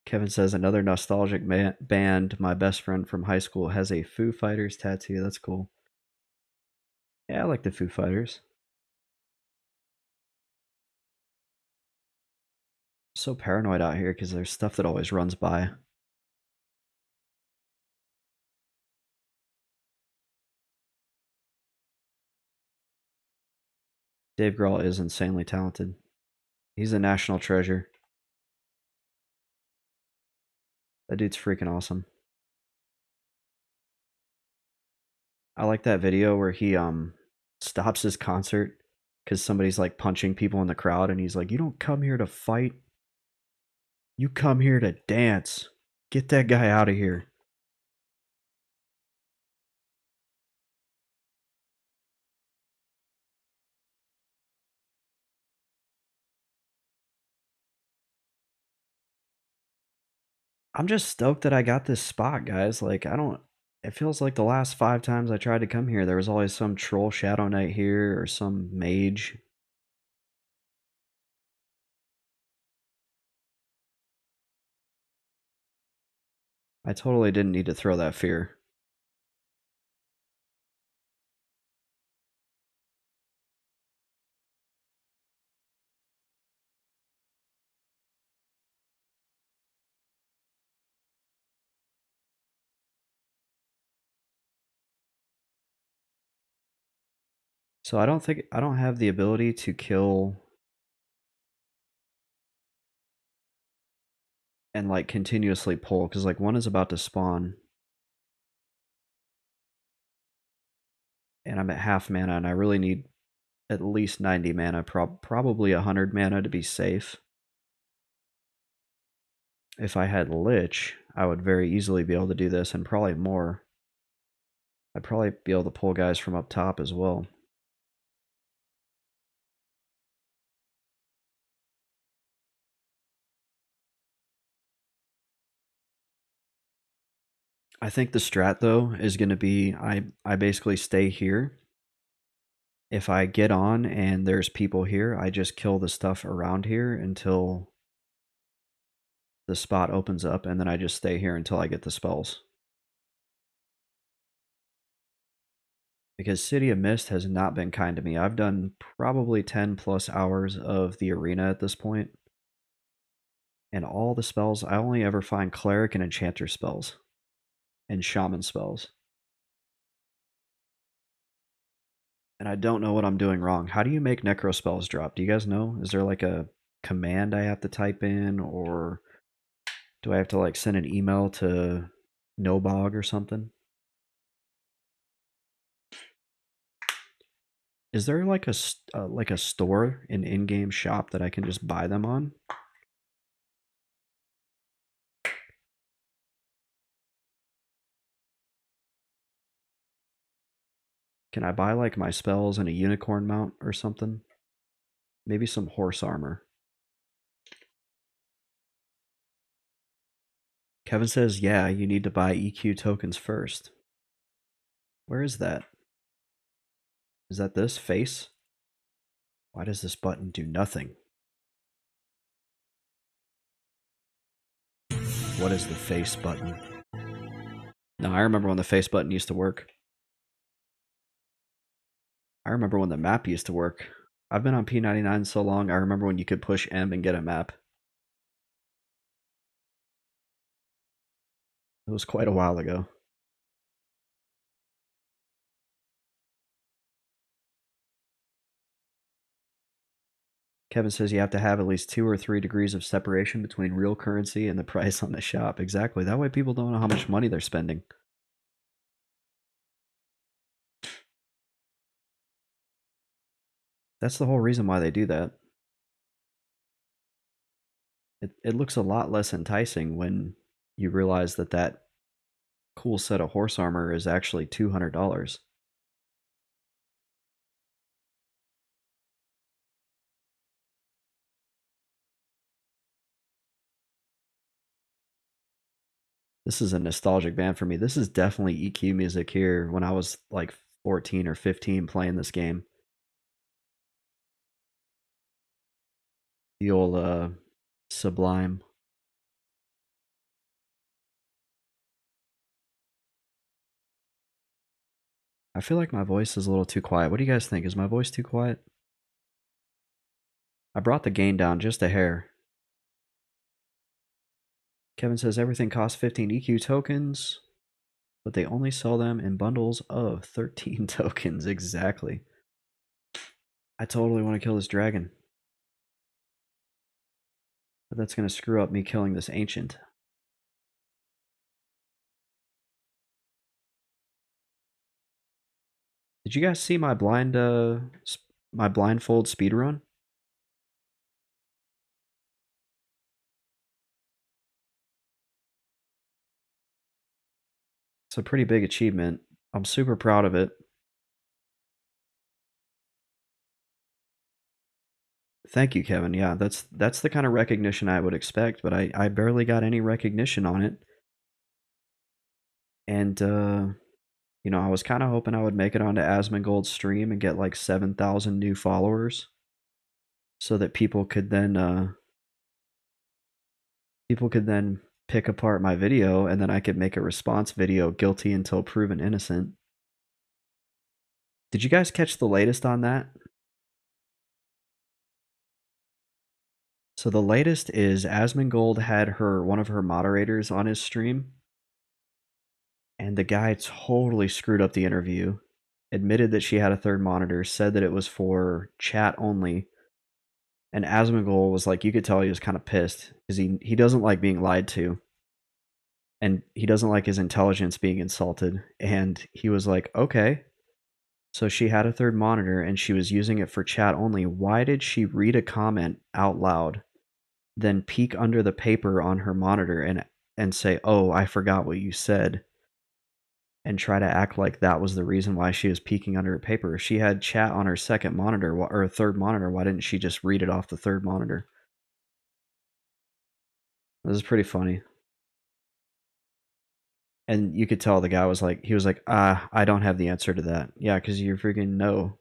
Kevin says another nostalgic band, my best friend from high school, has a Foo Fighters tattoo. That's cool. Yeah, I like the Foo Fighters. So paranoid out here because there's stuff that always runs by. Dave Grohl is insanely talented. He's a national treasure. That dude's freaking awesome. I like that video where he stops his concert because somebody's like punching people in the crowd, and he's like, "You don't come here to fight. You come here to dance. Get that guy out of here." I'm just stoked that I got this spot, guys. Like, I don't. It feels like the last 5 times I tried to come here, there was always some troll Shadow Knight here or some mage. I totally didn't need to throw that fear. So I don't have the ability to kill and like continuously pull because like one is about to spawn. and I'm at half mana, and I really need at least 90 mana, probably 100 mana to be safe. If I had Lich, I would very easily be able to do this, and probably more. I'd probably be able to pull guys from up top as well. I think the strat, though, is going to be I basically stay here. If I get on and there's people here, I just kill the stuff around here until the spot opens up, and then I just stay here until I get the spells. Because City of Mist has not been kind to me. I've done probably 10 plus hours of the arena at this point, and all the spells, I only ever find cleric and enchanter spells and shaman spells. And I don't know what I'm doing wrong. How do you make necro spells drop? Do you guys know? Is there like a command I have to type in, or do I have to like send an email to Nobog or something? Is there like a store, an in-game shop that I can just buy them on? Can I buy like my spells and a unicorn mount or something? Maybe some horse armor. Kevin says, yeah, you need to buy EQ tokens first. Where is that? Is that this face? Why does this button do nothing? What is the face button? No, I remember when the face button used to work. I remember when the map used to work. I've been on P99 so long, I remember when you could push M and get a map. It was quite a while ago. Kevin says you have to have at least 2 or 3 degrees of separation between real currency and the price on the shop. Exactly. That way people don't know how much money they're spending. That's the whole reason why they do that. It looks a lot less enticing when you realize that that cool set of horse armor is actually $200. This is a nostalgic band for me. This is definitely EQ music here when I was like 14 or 15 playing this game. The old Sublime. I feel like my voice is a little too quiet. What do you guys think? Is my voice too quiet? I brought the gain down just a hair. Kevin says everything costs 15 EQ tokens, but they only sell them in bundles of 13 tokens. Exactly. I totally want to kill this dragon. But that's going to screw up me killing this ancient. Did you guys see my my blindfold speedrun? It's a pretty big achievement. I'm super proud of it. Thank you, Kevin. Yeah, that's the kind of recognition I would expect, but I barely got any recognition on it. And you know, I was kind of hoping I would make it onto Asmongold's stream and get like 7,000 new followers, so that people could then pick apart my video, and then I could make a response video, guilty until proven innocent. Did you guys catch the latest on that? So the latest is Asmongold had one of her moderators on his stream, and the guy totally screwed up the interview. Admitted that she had a third monitor, said that it was for chat only, and Asmongold was like, you could tell he was kind of pissed because he doesn't like being lied to, and he doesn't like his intelligence being insulted. And he was like, okay. So she had a third monitor and she was using it for chat only. Why did she read a comment out loud, then peek under the paper on her monitor and say, "Oh, I forgot what you said," and try to act like that was the reason why she was peeking under her paper? If she had chat on her second monitor or third monitor, why didn't she just read it off the third monitor? This is pretty funny. And you could tell the guy was like, he was like, I don't have the answer to that. Yeah, because you freaking know.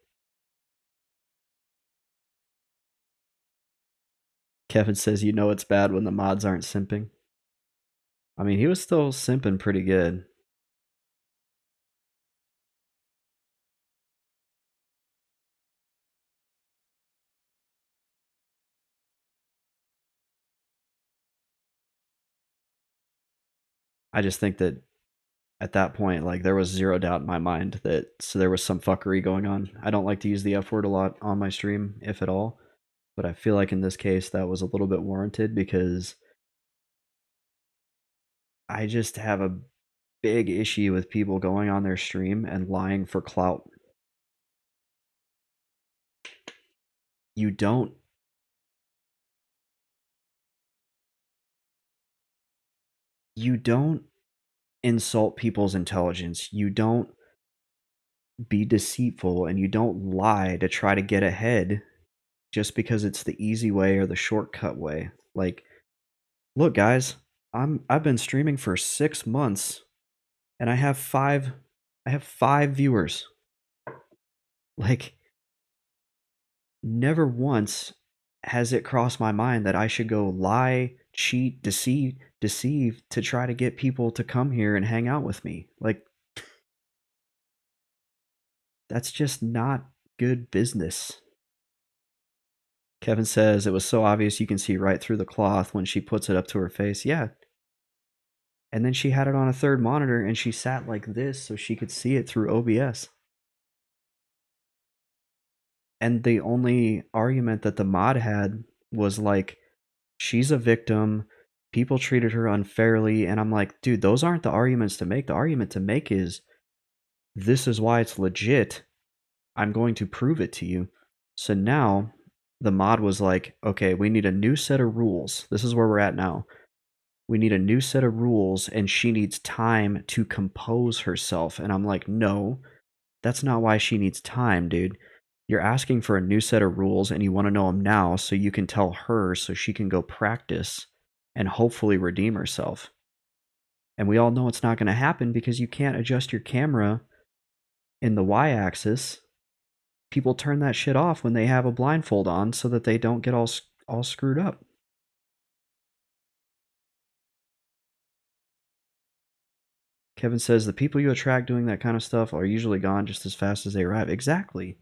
Kevin says, you know it's bad when the mods aren't simping. I mean, he was still simping pretty good. I just think that at that point, like, there was zero doubt in my mind that so there was some fuckery going on. I don't like to use the F word a lot on my stream, if at all, but I feel like in this case that was a little bit warranted because I just have a big issue with people going on their stream and lying for clout. You don't you don't insult people's intelligence. You don't be deceitful and you don't lie to try to get ahead just because it's the easy way or the shortcut way. Like, look guys, I've been streaming for 6 months and I have 5 viewers. Like, never once has it crossed my mind that I should go lie, cheat, deceive to try to get people to come here and hang out with me. Like, that's just not good business. Kevin says it was so obvious you can see right through the cloth when she puts it up to her face. Yeah. And then she had it on a third monitor and she sat like this so she could see it through OBS. And the only argument that the mod had was like, she's a victim. People treated her unfairly. And I'm like, dude, those aren't the arguments to make. The argument to make is this is why it's legit. I'm going to prove it to you. So now the mod was like, okay, we need a new set of rules. This is where we're at now. We need a new set of rules, and she needs time to compose herself. And I'm like, no, that's not why she needs time, dude. You're asking for a new set of rules, and you want to know them now so you can tell her so she can go practice and hopefully redeem herself. And we all know it's not going to happen because you can't adjust your camera in the y axis. People turn that shit off when they have a blindfold on so that they don't get all screwed up. Kevin says the people you attract doing that kind of stuff are usually gone just as fast as they arrive. Exactly.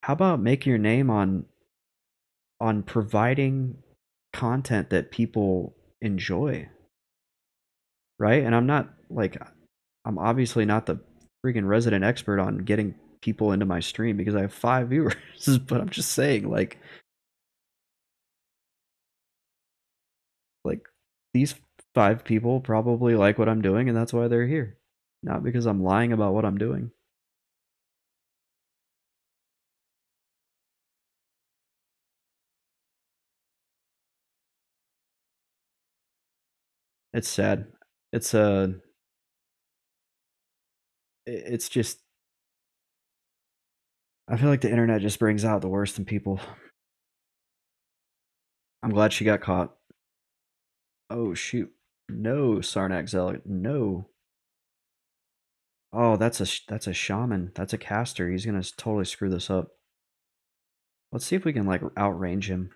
How about making your name on providing content that people enjoy, right? And I'm not like I'm obviously not the freaking resident expert on getting people into my stream because I have 5 viewers, but I'm just saying like these 5 people probably like what I'm doing and that's why they're here. Not because I'm lying about what I'm doing. It's sad. It's it's just I feel like the internet just brings out the worst in people. I'm glad she got caught. Oh shoot. No, Sarnak Zealot. No. Oh, that's a shaman. That's a caster. He's gonna totally screw this up. Let's see if we can like outrange him.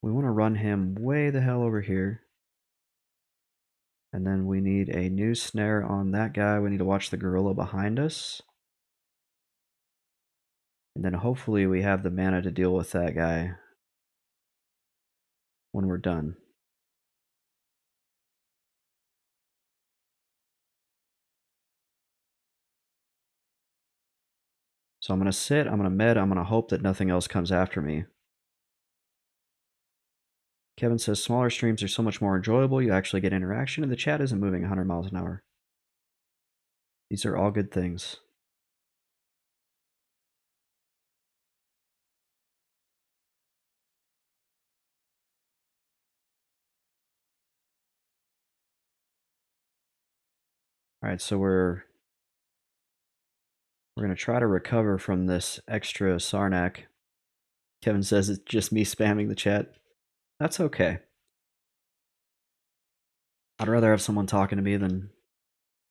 We want to run him way the hell over here. And then we need a new snare on that guy. We need to watch the gorilla behind us. And then hopefully we have the mana to deal with that guy when we're done. So I'm going to sit, I'm going to med, I'm going to hope that nothing else comes after me. Kevin says smaller streams are so much more enjoyable. You actually get interaction, and the chat isn't moving 100 miles an hour. These are all good things. All right, so we're gonna try to recover from this extra Sarnak. Kevin says it's just me spamming the chat. That's okay. I'd rather have someone talking to me than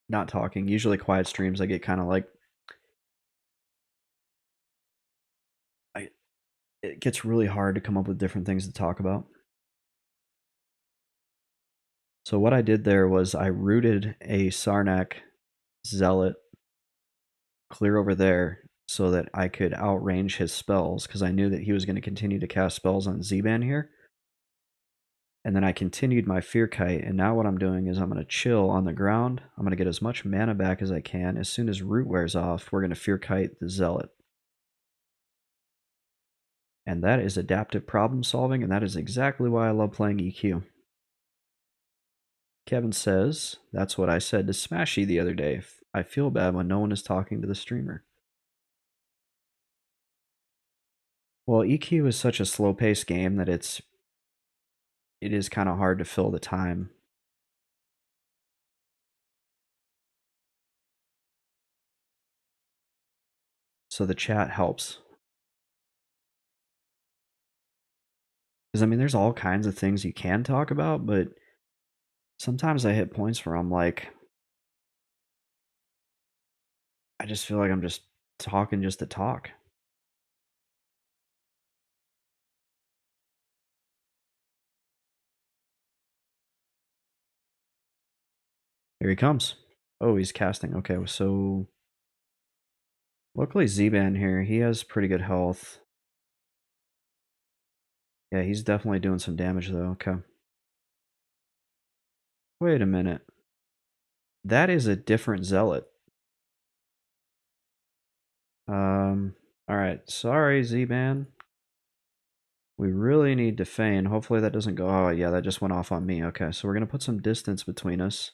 not talking. Usually quiet streams I get kind of like I it gets really hard to come up with different things to talk about. So what I did there was I rooted a Sarnak zealot clear over there so that I could outrange his spells because I knew that he was going to continue to cast spells on Z-Ban here. And then I continued my Fear Kite, and now what I'm doing is I'm going to chill on the ground. I'm going to get as much mana back as I can. As soon as Root wears off, we're going to Fear Kite the Zealot. And that is adaptive problem solving, and that is exactly why I love playing EQ. Kevin says, that's what I said to Smashy the other day. I feel bad when no one is talking to the streamer. Well, EQ is such a slow-paced game that it is kind of hard to fill the time. So the chat helps. Because, I mean, there's all kinds of things you can talk about, but sometimes I hit points where I'm like, I just feel like I'm just talking just to talk. Here he comes. Oh, he's casting. Okay, so luckily Z-Ban here, he has pretty good health. Yeah, he's definitely doing some damage though. Okay. Wait a minute. That is a different zealot. Alright. Sorry, Z-Ban. We really need to feign. Hopefully that doesn't go. Oh, yeah, that just went off on me. Okay, so we're going to put some distance between us.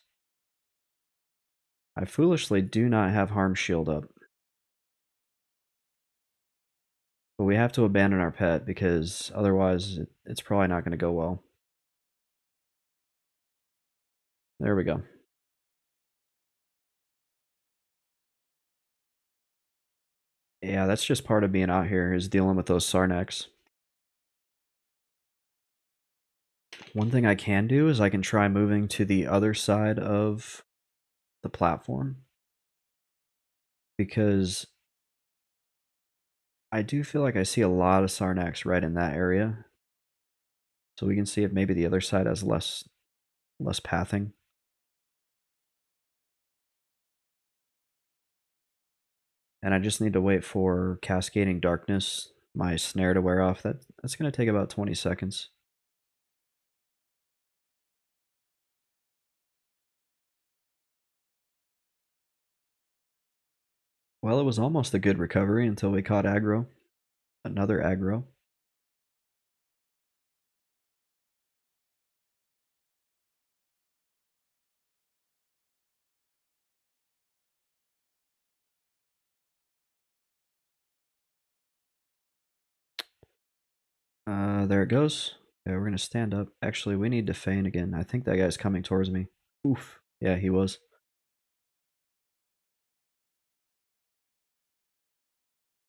I foolishly do not have Harm Shield up. But we have to abandon our pet because otherwise it's probably not going to go well. There we go. Yeah, that's just part of being out here is dealing with those Sarnaks. One thing I can do is I can try moving to the other side of the platform because I do feel like I see a lot of Sarnaks right in that area. So we can see if maybe the other side has less pathing. And I just need to wait for Cascading Darkness, my snare to wear off. That's going to take about 20 seconds. Well, it was almost a good recovery until we caught aggro. Another aggro. There it goes. Okay, we're going to stand up. Actually, we need to feign again. I think that guy's coming towards me. Oof. Yeah, he was.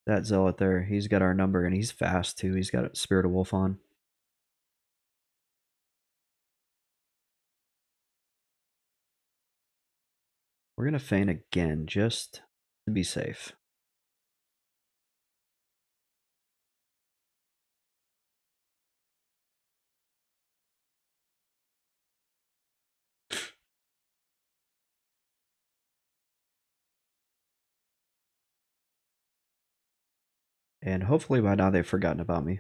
That zealot there, he's got our number, and he's fast too. He's got a Spirit of Wolf on. We're going to feign again, just to be safe. And hopefully by now they've forgotten about me.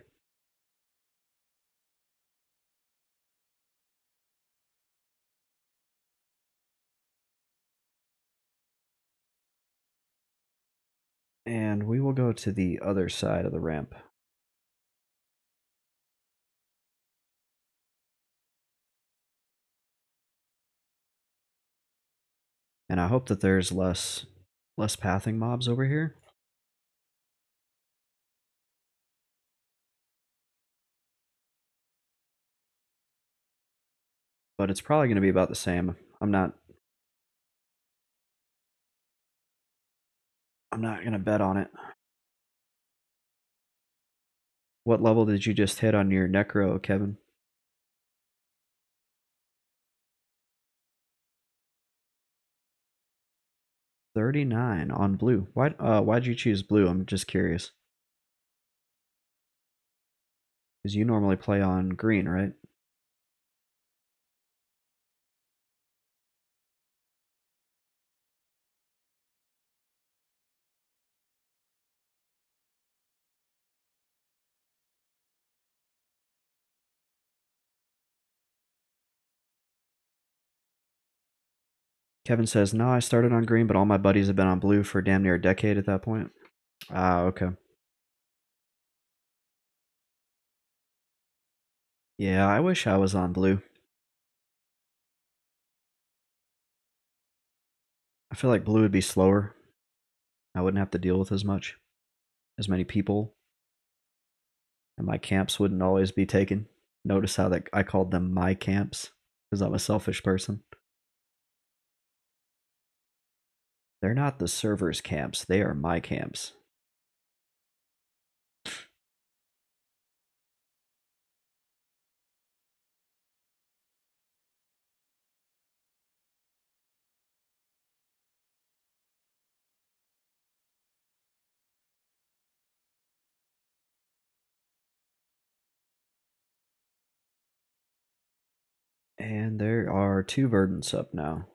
And we will go to the other side of the ramp. And I hope that there's less pathing mobs over here. But it's probably going to be about the same. I'm not going to bet on it. What level did you just hit on your Necro, Kevin? 39 on blue. Why'd you choose blue? I'm just curious. Because you normally play on green, right? Kevin says, no, I started on green, but all my buddies have been on blue for damn near a decade at that point. Ah, okay. Yeah, I wish I was on blue. I feel like blue would be slower. I wouldn't have to deal with as many people, and my camps wouldn't always be taken. Notice how that I called them my camps because I'm a selfish person. They're not the server's camps, they are my camps. And there are 2 verdants up now.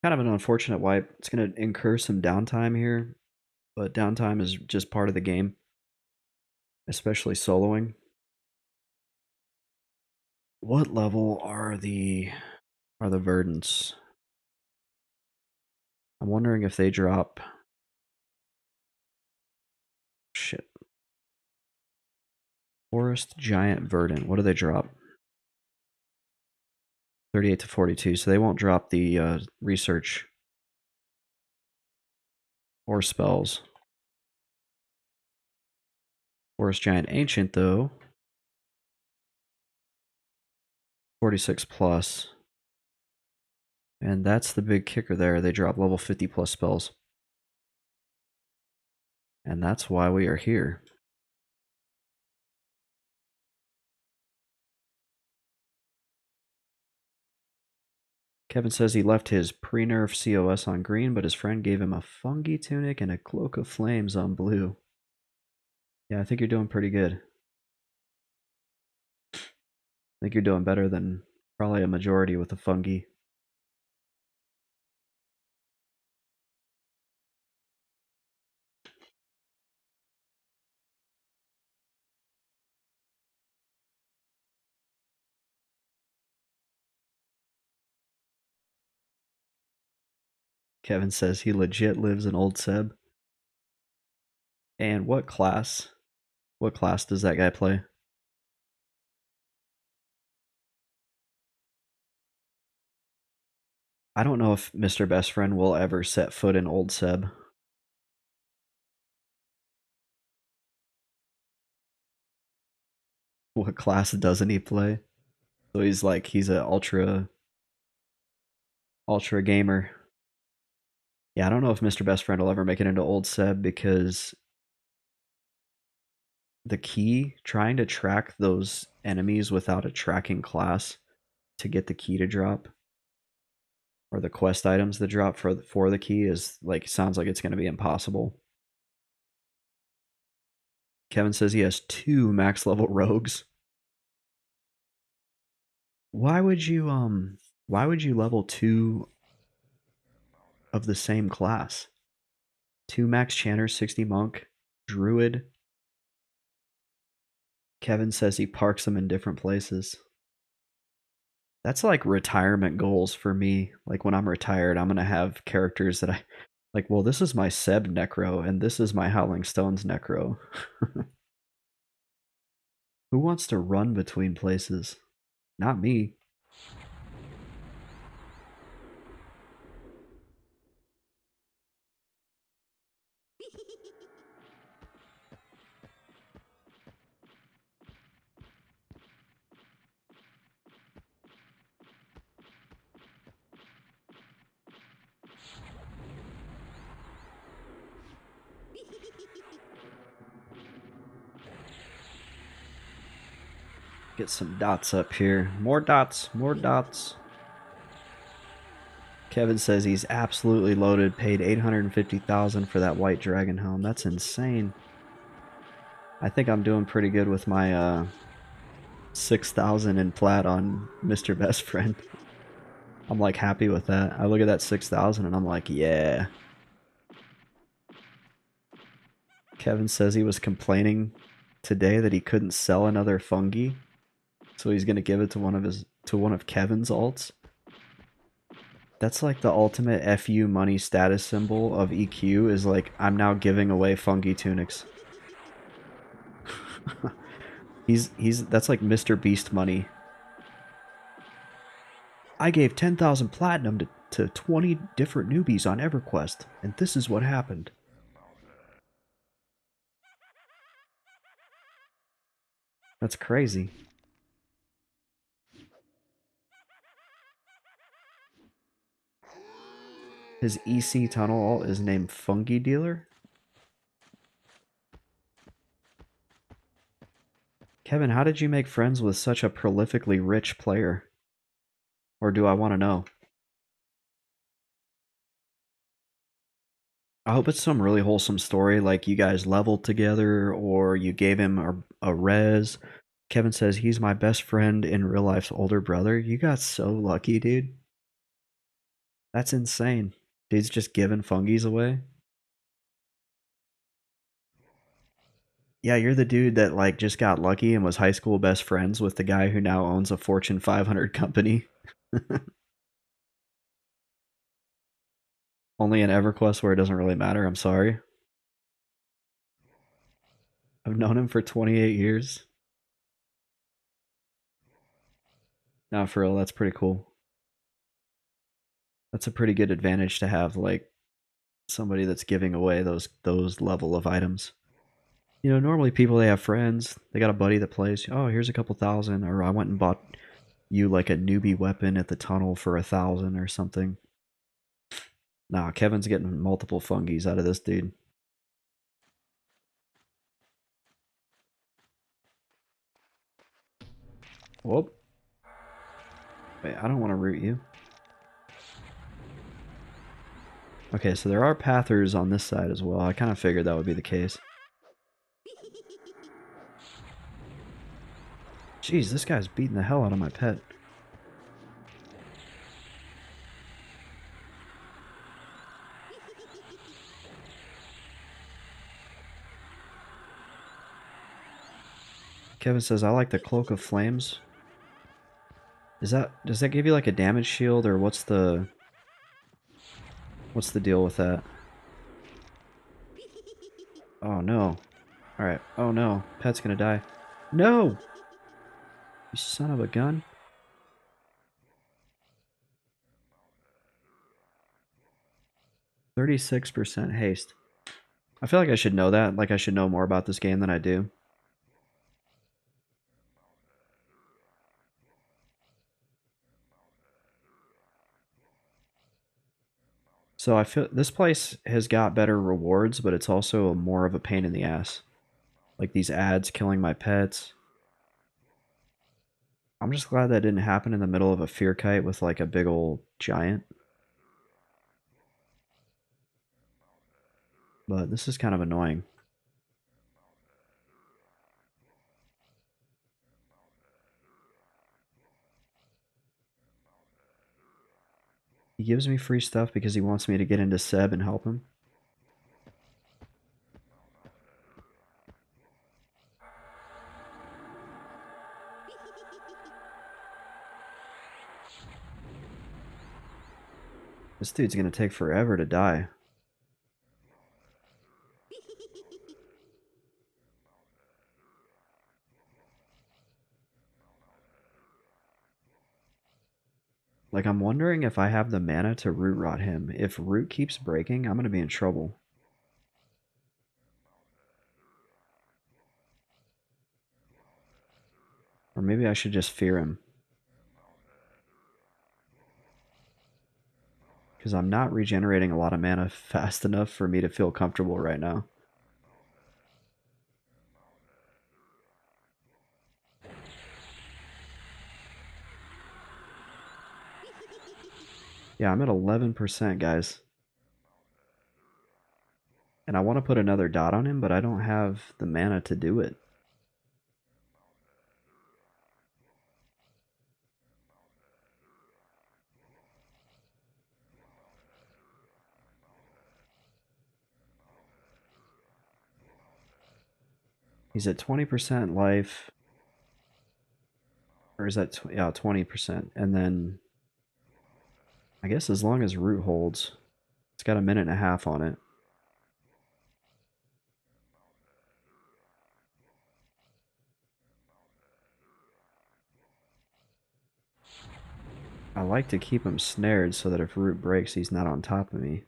Kind of an unfortunate wipe. It's going to incur some downtime here, but downtime is just part of the game, especially soloing. What level are the verdants? I'm wondering if they drop. Shit. Forest Giant Verdant. What do they drop? 38 to 42. So they won't drop the research or spells. Forest Giant Ancient, though. 46 plus. And that's the big kicker there. They drop level 50 plus spells. And that's why we are here. Kevin says he left his pre-nerf COS on green, but his friend gave him a fungi tunic and a cloak of flames on blue. Yeah, I think you're doing pretty good. I think you're doing better than probably a majority with the fungi. Kevin says he legit lives in Old Seb. And what class? What class does that guy play? I don't know if Mr. Best Friend will ever set foot in Old Seb. What class doesn't he play? So he's a ultra gamer. Yeah, I don't know if Mr. Best Friend will ever make it into Old Seb because the key, trying to track those enemies without a tracking class to get the key to drop, or the quest items that drop for the key, is sounds like it's going to be impossible. Kevin says he has 2 max level rogues. Why would you level 2 of the same class? 2 max channers, 60 monk, druid. Kevin says he parks them in different places. That's like retirement goals for me. Like when I'm retired, I'm gonna have characters that I like. Well, this is my Seb Necro, and this is my Howling Stones Necro. Who wants to run between places? Not me. Get some dots up here. More dots, more dots. Kevin says he's absolutely loaded, paid $850,000 for that white dragon helm. That's insane. I think I'm doing pretty good with my 6,000 in plat on Mr. Best Friend. I'm like happy with that. I look at that 6,000 and I'm like, yeah. Kevin says he was complaining today that he couldn't sell another fungi, so he's gonna give it to one of Kevin's alts. That's like the ultimate FU money status symbol of EQ is like, I'm now giving away fungi tunics. he's that's like Mr. Beast money. I gave 10,000 platinum to 20 different newbies on Everquest, and this is what happened. That's crazy. His EC tunnel alt is named Fungi Dealer. Kevin, how did you make friends with such a prolifically rich player? Or do I want to know? I hope it's some really wholesome story, like you guys leveled together or you gave him a res. Kevin says he's my best friend in real life's older brother. You got so lucky, dude. That's insane. Dude's just giving fungis away. Yeah, you're the dude that like just got lucky and was high school best friends with the guy who now owns a Fortune 500 company. Only in EverQuest where it doesn't really matter. I'm sorry. I've known him for 28 years. Now, for real, that's pretty cool. That's a pretty good advantage to have, like somebody that's giving away those level of items. You know, normally people they have friends, they got a buddy that plays. Oh, here's a couple thousand, or I went and bought you like a newbie weapon at the tunnel for 1,000 or something. Nah, Kevin's getting multiple fungis out of this dude. Whoop. Wait, I don't want to root you. Okay, so there are pathers on this side as well. I kind of figured that would be the case. Jeez, this guy's beating the hell out of my pet. Kevin says, I like the Cloak of Flames. Does that give you like a damage shield, or what's the deal with that? Oh no. Alright. Oh no. Pet's gonna die. No! You son of a gun. %36 haste. I feel like I should know that. Like I should know more about this game than I do. So I feel this place has got better rewards, but it's also more of a pain in the ass. Like these ads killing my pets. I'm just glad that didn't happen in the middle of a fear kite with like a big old giant. But this is kind of annoying. He gives me free stuff because he wants me to get into Seb and help him. This dude's gonna take forever to die. Like, I'm wondering if I have the mana to root rot him. If root keeps breaking, I'm gonna be in trouble. Or maybe I should just fear him. Because I'm not regenerating a lot of mana fast enough for me to feel comfortable right now. Yeah, I'm at 11%, guys. And I want to put another dot on him, but I don't have the mana to do it. He's at 20% life. Or is that, yeah, 20%. And then, I guess as long as root holds, it's got a minute and a half on it. I like to keep him snared so that if root breaks, he's not on top of me.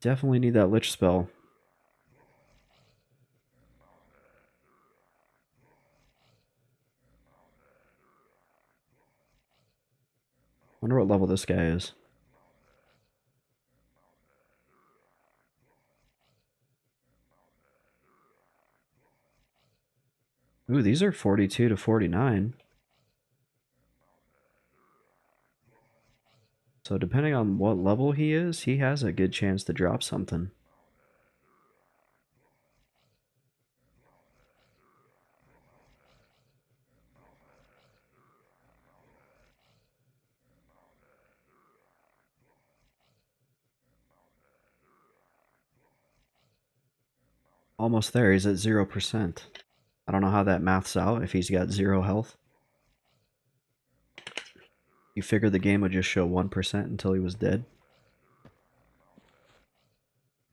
Definitely need that lich spell. Wonder what level this guy is. Ooh, these are 42 to 49. So depending on what level he is, he has a good chance to drop something. Almost there, he's at 0%. I don't know how that maths out if he's got 0 health. You figure the game would just show 1% until he was dead?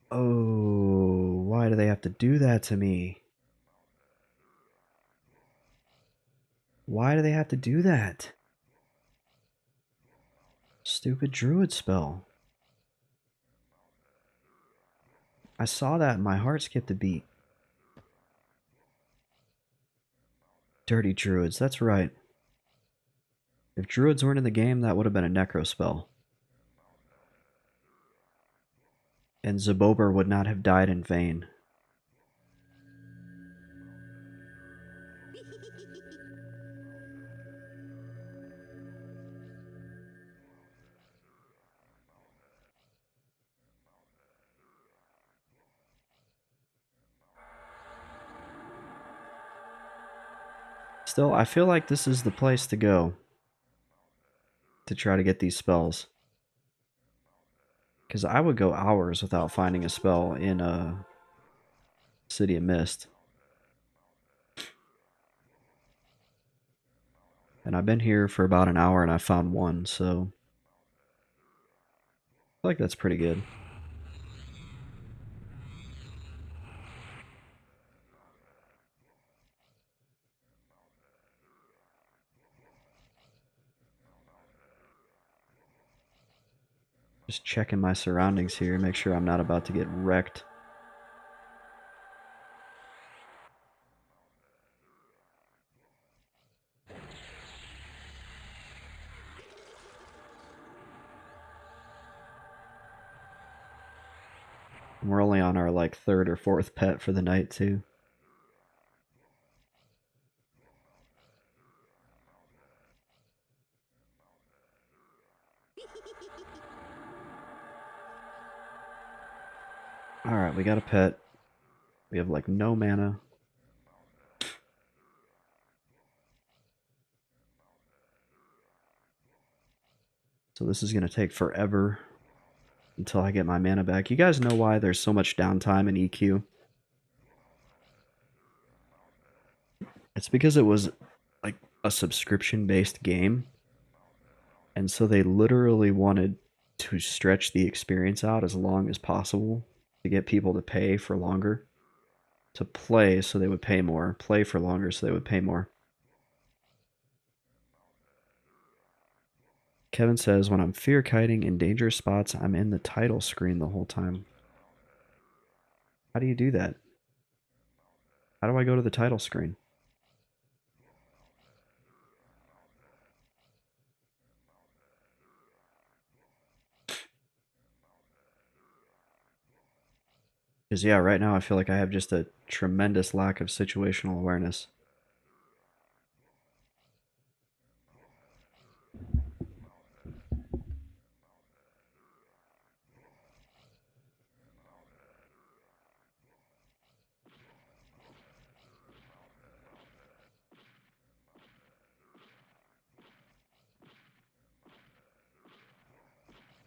Oh, why do they have to do that to me? Why do they have to do that? Stupid druid spell. I saw that and my heart skipped a beat. Dirty druids, that's right. If druids weren't in the game, that would have been a necro spell. And Zabober would not have died in vain. Still, I feel like this is the place to go to try to get these spells. Because I would go hours without finding a spell in a City of Mist. And I've been here for about an hour and I found one, so I feel like that's pretty good. Just checking my surroundings here, make sure I'm not about to get wrecked. And we're only on our like third or fourth pet for the night too. Alright, we got a pet. We have like no mana. So this is going to take forever until I get my mana back. You guys know why there's so much downtime in EQ? It's because it was like a subscription based game. And so they literally wanted to stretch the experience out as long as possible to get people to pay for longer. To play so they would pay more. Play for longer so they would pay more. Kevin says, when I'm fear kiting in dangerous spots, I'm in the title screen the whole time. How do you do that? How do I go to the title screen? Because, yeah, right now I feel like I have just a tremendous lack of situational awareness.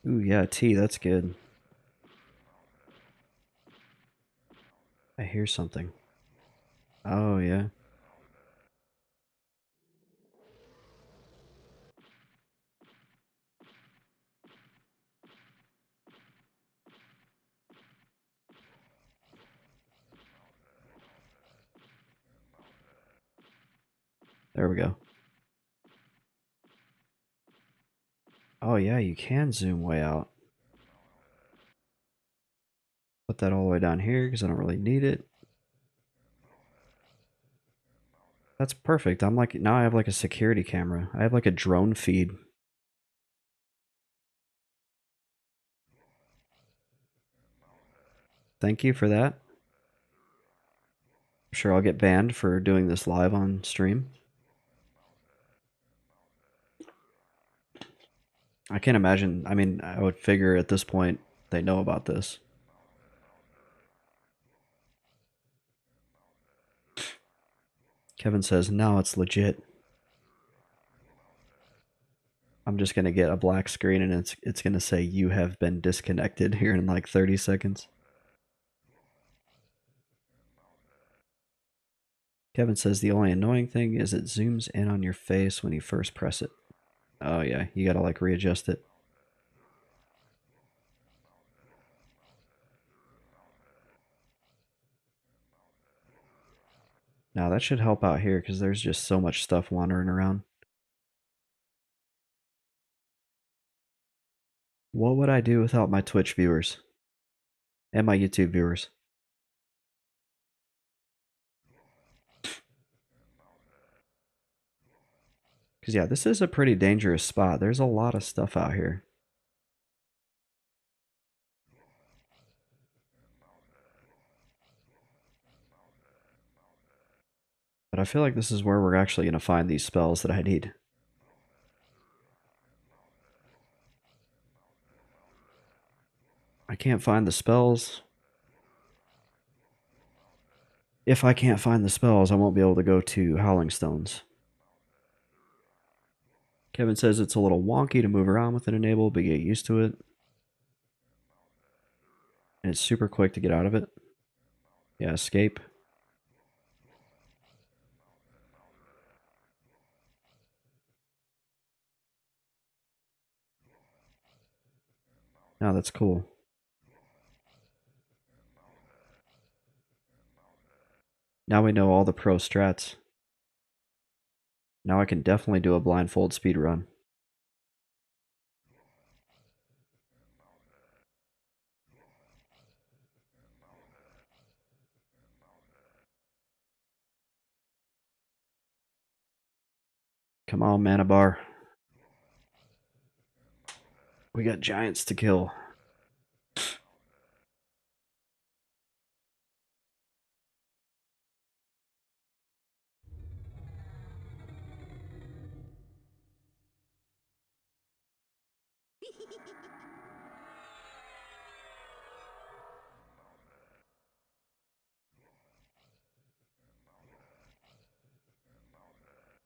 Ooh, yeah, tea, that's good. I hear something. Oh, yeah. There we go. Oh, yeah, you can zoom way out. Put that all the way down here because I don't really need it. That's perfect. I'm like, now I have like a security camera. I have like a drone feed. Thank you for that. I'm sure I'll get banned for doing this live on stream. I can't imagine. I mean, I would figure at this point they know about this. Kevin says, no, it's legit. I'm just gonna get a black screen and it's gonna say you have been disconnected here in like 30 seconds. Kevin says the only annoying thing is it zooms in on your face when you first press it. Oh yeah, you gotta like readjust it. Now that should help out here because there's just so much stuff wandering around. What would I do without my Twitch viewers and my YouTube viewers? Because yeah, this is a pretty dangerous spot. There's a lot of stuff out here. But I feel like this is where we're actually going to find these spells that I need. I can't find the spells. If I can't find the spells, I won't be able to go to Howling Stones. Kevin says it's a little wonky to move around with it enabled, but get used to it. And it's super quick to get out of it. Yeah, escape. Now that's cool. Now we know all the pro strats. Now I can definitely do a blindfold speed run. Come on, mana bar. We got giants to kill.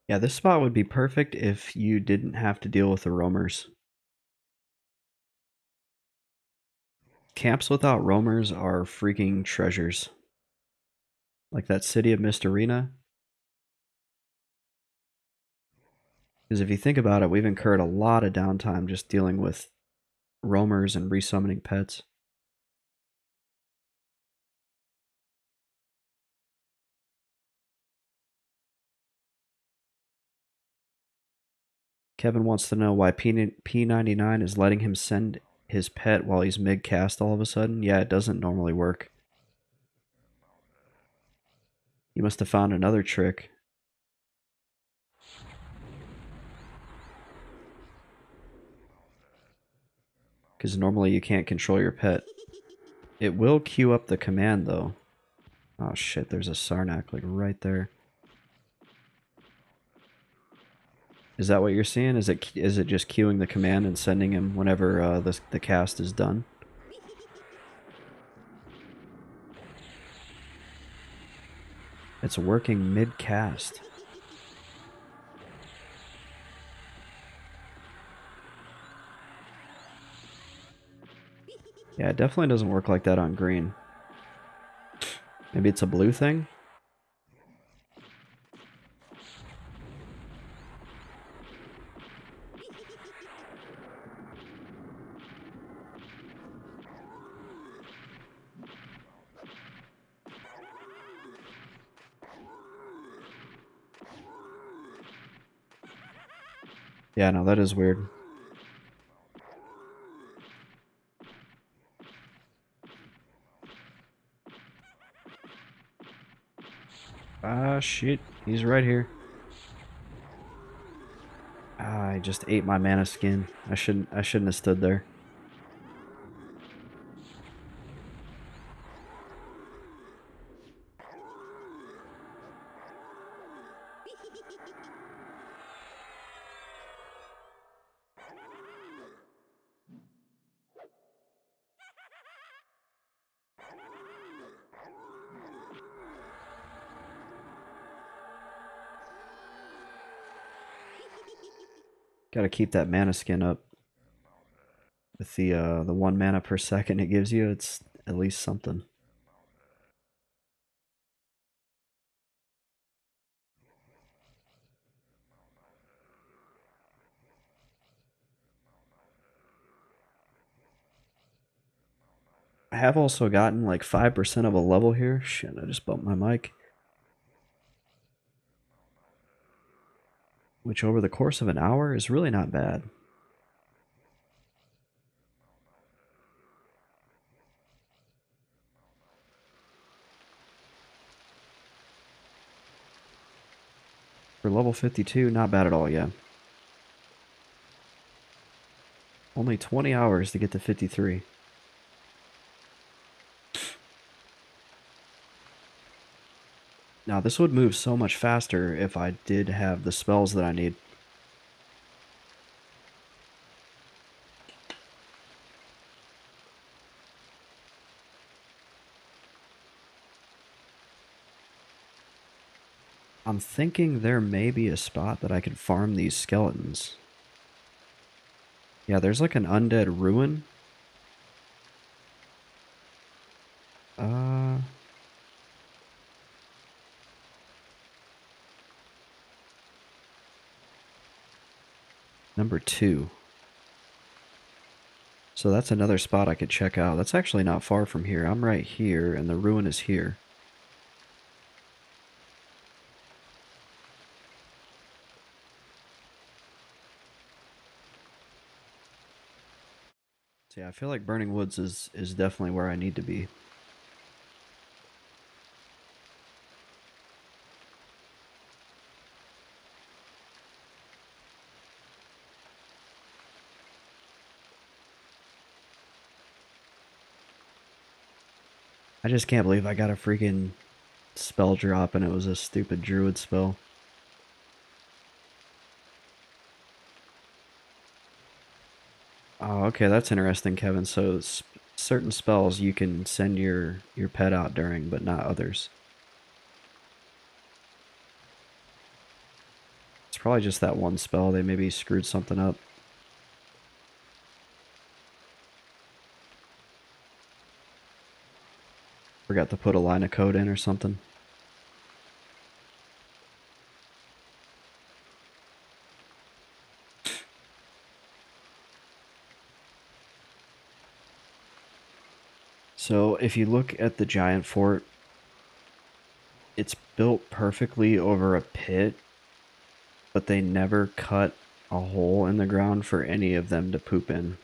Yeah, this spot would be perfect if you didn't have to deal with the roamers. Camps without roamers are freaking treasures. Like that City of Mist Arena. Because if you think about it, we've incurred a lot of downtime just dealing with roamers and resummoning pets. Kevin wants to know why P99 is letting him send his pet while he's mid-cast all of a sudden. Yeah, it doesn't normally work. You must have found another trick. Because normally you can't control your pet. It will queue up the command though. Oh shit, there's a Sarnak like right there. Is that what you're seeing? Is it just queuing the command and sending him whenever the cast is done? It's working mid-cast. Yeah, it definitely doesn't work like that on green. Maybe it's a blue thing? Yeah, no, that is weird. Ah, shit. He's right here. Ah, I just ate my mana skin. I shouldn't have stood there. Gotta keep that mana skin up. With the 1 mana per second it gives you, it's at least something. I have also gotten like 5% of a level here. Shit, I just bumped my mic. Which over the course of an hour is really not bad. For level 52, not bad at all, yeah. Only 20 hours to get to 53. Now, this would move so much faster if I did have the spells that I need. I'm thinking there may be a spot that I could farm these skeletons. Yeah, there's like an undead ruin. Uh, number 2. So that's another spot I could check out. That's actually not far from here. I'm right here, and the ruin is here. So yeah, I feel like Burning Woods is definitely where I need to be. I just can't believe I got a freaking spell drop and it was a stupid druid spell. Oh, okay, that's interesting, Kevin. So certain spells you can send your pet out during, but not others. It's probably just that one spell. They maybe screwed something up. Forgot to put a line of code in or something. So if you look at the giant fort, it's built perfectly over a pit, but they never cut a hole in the ground for any of them to poop in.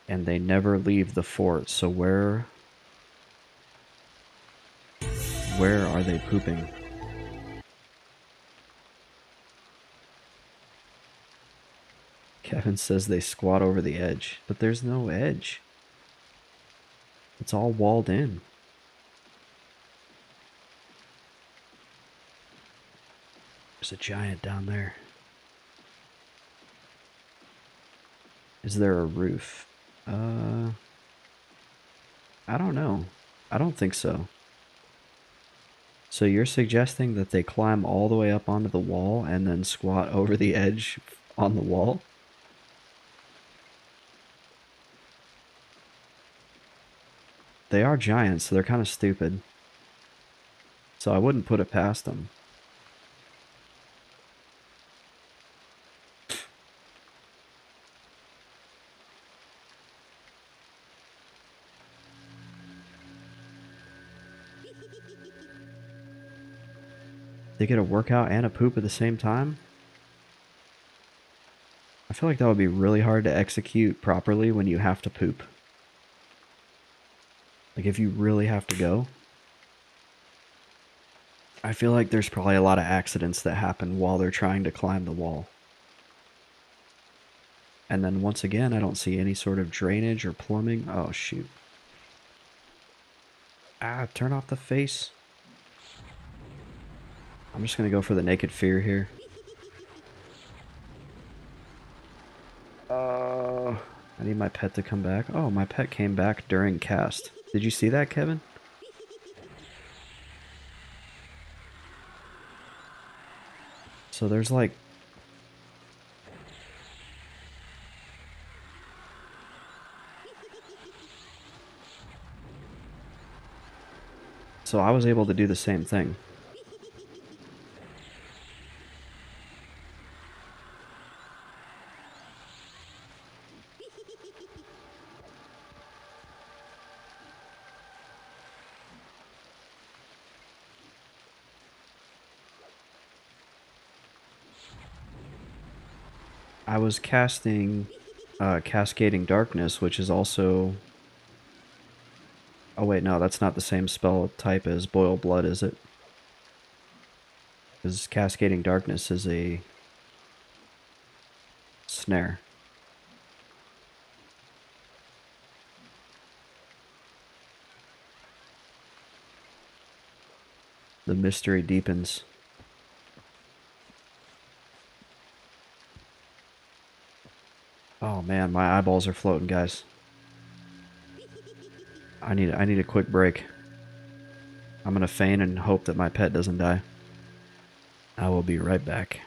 And they never leave the fort, so where are they pooping? Kevin says they squat over the edge, but there's no edge. It's all walled in. There's a giant down there. Is there a roof? I don't know. I don't think so. So you're suggesting that they climb all the way up onto the wall and then squat over the edge on the wall? They are giants, so they're kind of stupid. So I wouldn't put it past them. They get a workout and a poop at the same time? I feel like that would be really hard to execute properly when you have to poop. Like if you really have to go. I feel like there's probably a lot of accidents that happen while they're trying to climb the wall. And then once again, I don't see any sort of drainage or plumbing. Oh, shoot. Ah, turn off the face. I'm just gonna go for the naked fear here. I need my pet to come back. Oh, my pet came back during cast. Did you see that, Kevin? So there's like... So I was able to do the same thing. I was casting Cascading Darkness, which is also... Oh wait, no, that's not the same spell type as Boil Blood, is it? Because Cascading Darkness is a snare. The mystery deepens. Oh man, my eyeballs are floating, guys. I need a quick break. I'm gonna feign and hope that my pet doesn't die. I will be right back.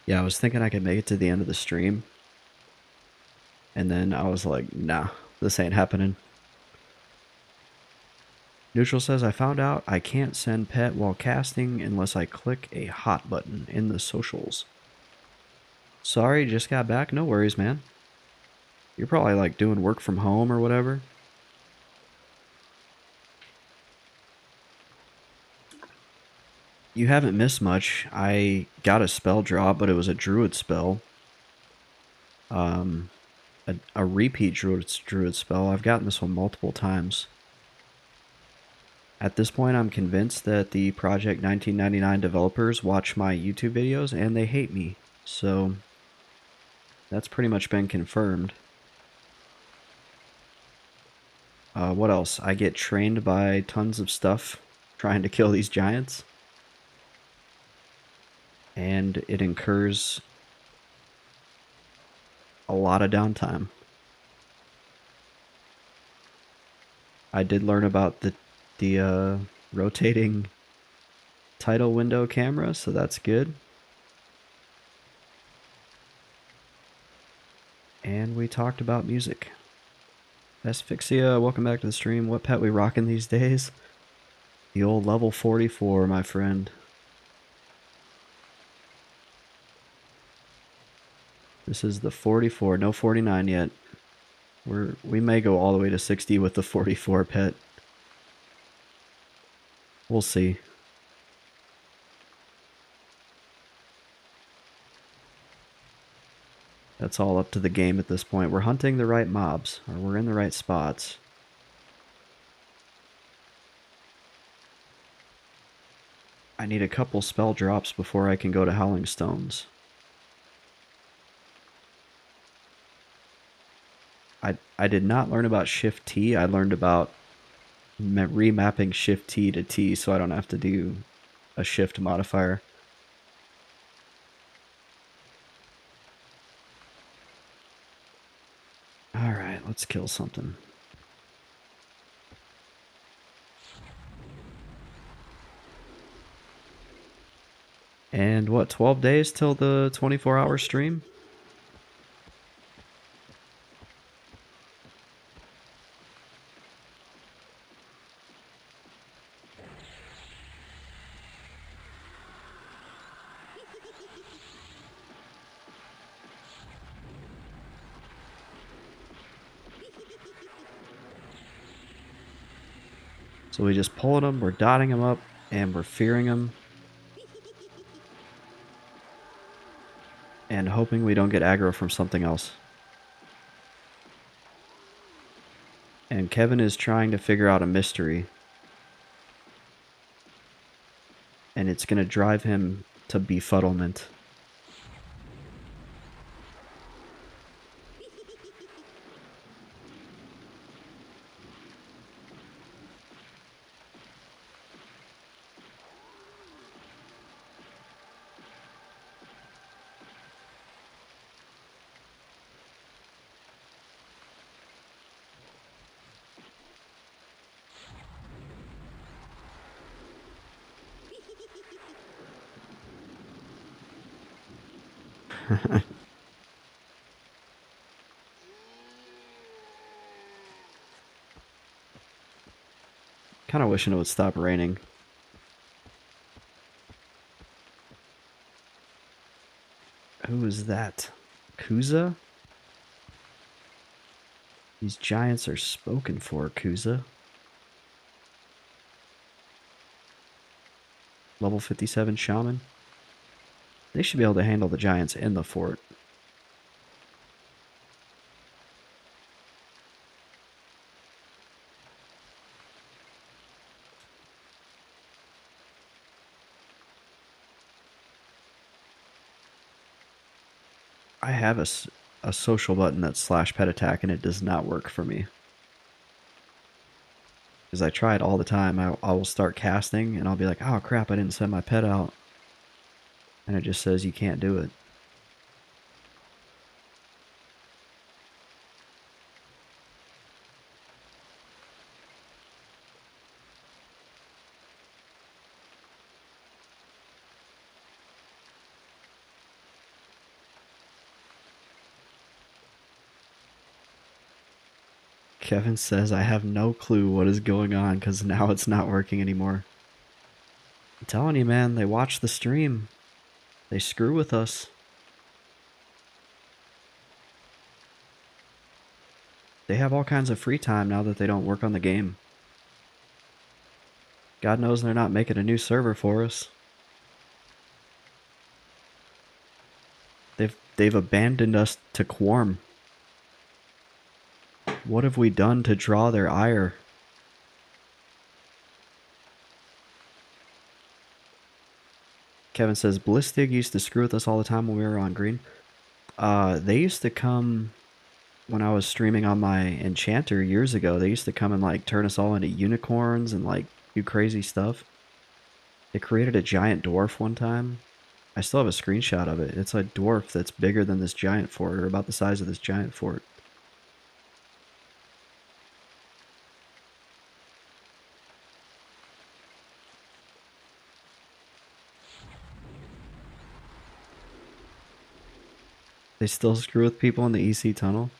Yeah, I was thinking I could make it to the end of the stream. And then I was like, nah, this ain't happening. Neutral says, I found out I can't send pet while casting unless I click a hot button in the socials. Sorry, just got back. No worries, man. You're probably like doing work from home or whatever. You haven't missed much. I got a spell drop, but it was a druid spell. Um, a repeat druid spell. I've gotten this one multiple times. At this point, I'm convinced that the Project 1999 developers watch my YouTube videos and they hate me. So that's pretty much been confirmed. What else? I get trained by tons of stuff trying to kill these giants. And it incurs a lot of downtime. I did learn about the rotating title window camera, so that's good. And we talked about music. Asphyxia, welcome back to the stream. What pet we rocking these days? The old level 44, my friend. This is the 44, no 49 yet. We may go all the way to 60 with the 44 pet. We'll see. That's all up to the game at this point. We're hunting the right mobs, or we're in the right spots. I need a couple spell drops before I can go to Howling Stones. I did not learn about Shift T. I learned about remapping Shift T to T so I don't have to do a shift modifier. Alright, let's kill something. And what, 12 days till the 24-hour stream? So we just pulling them, we're dotting them up, and we're fearing them. And hoping we don't get aggro from something else. And Kevin is trying to figure out a mystery. And it's going to drive him to befuddlement. Kind of wishing it would stop raining. Who is that? Kuza? These giants are spoken for, Kuza. Level 57 shaman. They should be able to handle the giants in the fort. I have a social button that's slash pet attack and it does not work for me. Because I try it all the time. I will start casting and I'll be like, oh crap, I didn't send my pet out. And it just says you can't do it. Kevin says, I have no clue what is going on because now it's not working anymore. I'm telling you, man, they watch the stream. They screw with us. They have all kinds of free time now that they don't work on the game. God knows they're not making a new server for us. They've abandoned us to Quorm. What have we done to draw their ire? Kevin says, Blistig used to screw with us all the time when we were on green. They used to come when I was streaming on my enchanter years ago. They used to come and like turn us all into unicorns and like do crazy stuff. They created a giant dwarf one time. I still have a screenshot of it. It's a dwarf that's bigger than this giant fort, or about the size of this giant fort. They still screw with people in the EC tunnel.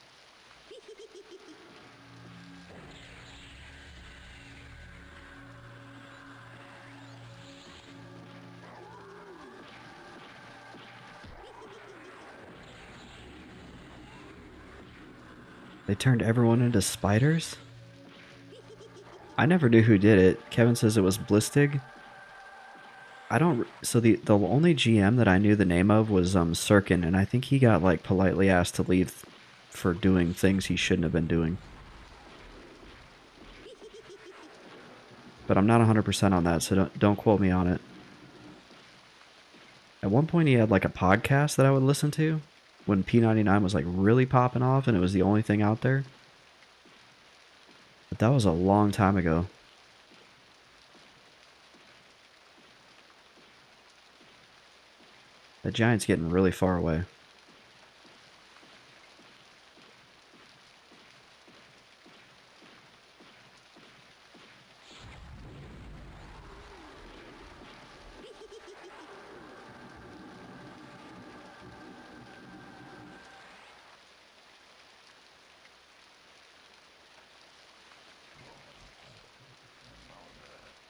They turned everyone into spiders? I never knew who did it. Kevin says it was Blistig. I don't. So the only GM that I knew the name of was Sirkin, and I think he got like politely asked to leave for doing things he shouldn't have been doing. But I'm not 100% on that, so don't quote me on it. At one point, he had like a podcast that I would listen to when P99 was like really popping off, and it was the only thing out there. But that was a long time ago. The giant's getting really far away.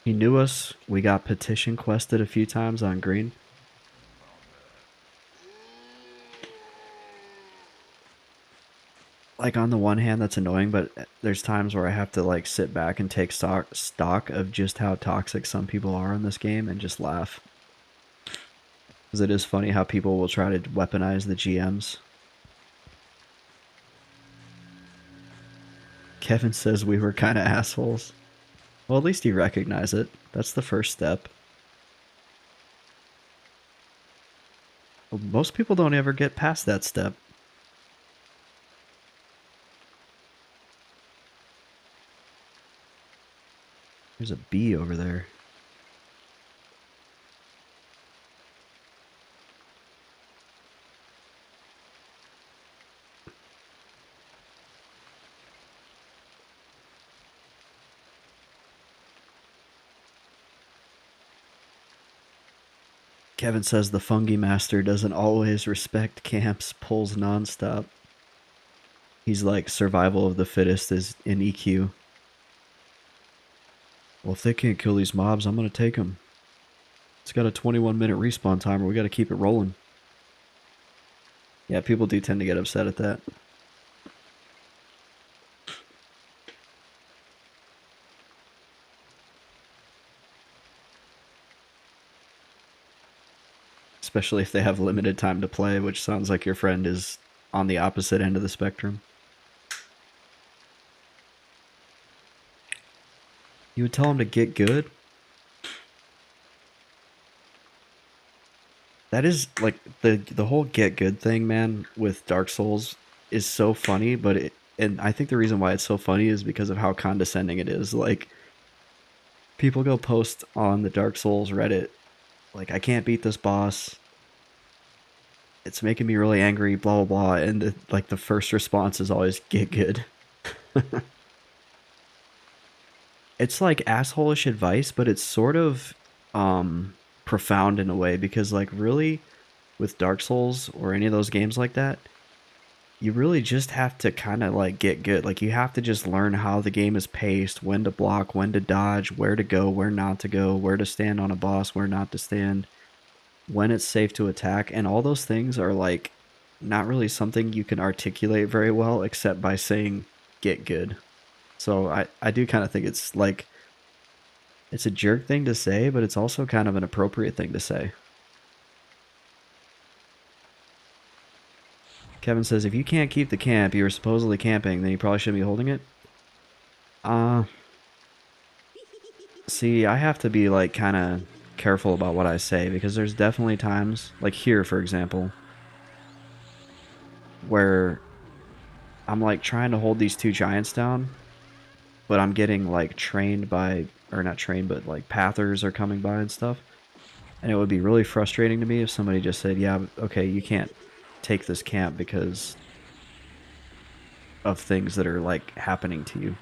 He knew us. We got petition quested a few times on green. Like on the one hand, that's annoying, but there's times where I have to like sit back and take stock of just how toxic some people are in this game and just laugh. Because it is funny how people will try to weaponize the GMs. Kevin says we were kind of assholes. Well, at least you recognize it. That's the first step. Well, most people don't ever get past that step. There's a bee over there. Kevin says the fungi master doesn't always respect camps, pulls nonstop. He's like survival of the fittest is in EQ. Well, if they can't kill these mobs, I'm gonna take them. It's got a 21-minute respawn timer. We gotta keep it rolling. Yeah, people do tend to get upset at that. Especially if they have limited time to play, which sounds like your friend is on the opposite end of the spectrum. You would tell him to get good? That is like the whole get good thing, man, with Dark Souls is so funny, but and I think the reason why it's so funny is because of how condescending it is. Like people go post on the Dark Souls Reddit like I can't beat this boss. It's making me really angry, blah blah blah, and like the first response is always get good. It's like assholish advice, but it's sort of profound in a way because like really with Dark Souls or any of those games like that, you really just have to kind of like get good. Like you have to just learn how the game is paced, when to block, when to dodge, where to go, where not to go, where to stand on a boss, where not to stand, when it's safe to attack, and all those things are like not really something you can articulate very well except by saying get good. So I do kind of think it's like it's a jerk thing to say, but it's also kind of an appropriate thing to say. Kevin says if you can't keep the camp you were supposedly camping, then you probably shouldn't be holding it. Uh See, I have to be like kind of careful about what I say because there's definitely times, like here for example, where I'm like trying to hold these two giants down, but I'm getting like trained by, or not trained, but like pathers are coming by and stuff. And it would be really frustrating to me if somebody just said, yeah, okay, you can't take this camp because of things that are like happening to you.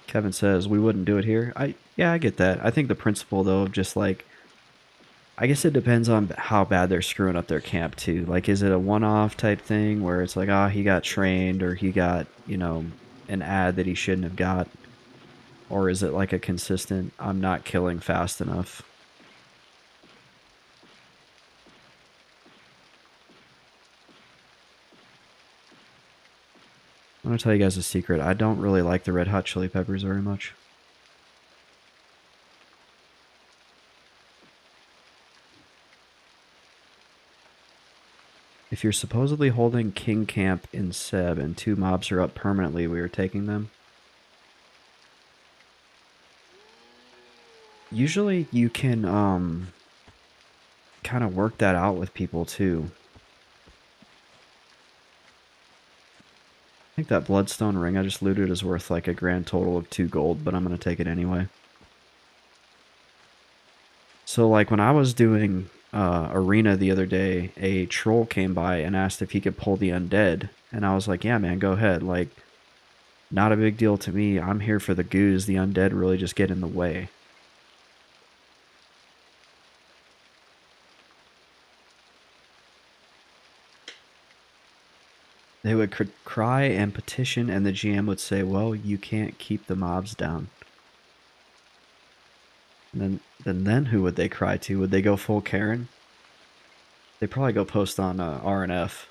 Kevin says we wouldn't do it here. Yeah, I get that. I think the principle though of just like I guess it depends on how bad they're screwing up their camp too. Like, is it a one-off type thing where it's like, ah, he got trained or he got, an ad that he shouldn't have got, or is it like a consistent, I'm not killing fast enough? I'm gonna tell you guys a secret. I don't really like the Red Hot Chili Peppers very much. If you're supposedly holding King Camp in Seb and two mobs are up permanently, we are taking them. Usually you can kind of work that out with people too. I think that bloodstone ring I just looted is worth like a grand total of 2 gold, but I'm gonna take it anyway. So like when I was doing arena the other day, a troll came by and asked if he could pull the undead, and I was like, yeah man, go ahead. Like, not a big deal to me. I'm here for the goose. The undead really just get in the way. They would cry and petition, and the GM would say, well, you can't keep the mobs down. And then who would they cry to? Would they go full Karen? They'd probably go post on RNF.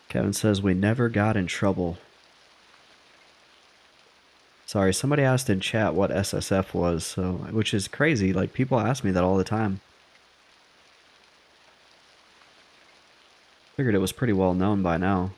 Kevin says we never got in trouble. Sorry, somebody asked in chat what SSF was, so which is crazy. Like people ask me that all the time. Figured it was pretty well known by now.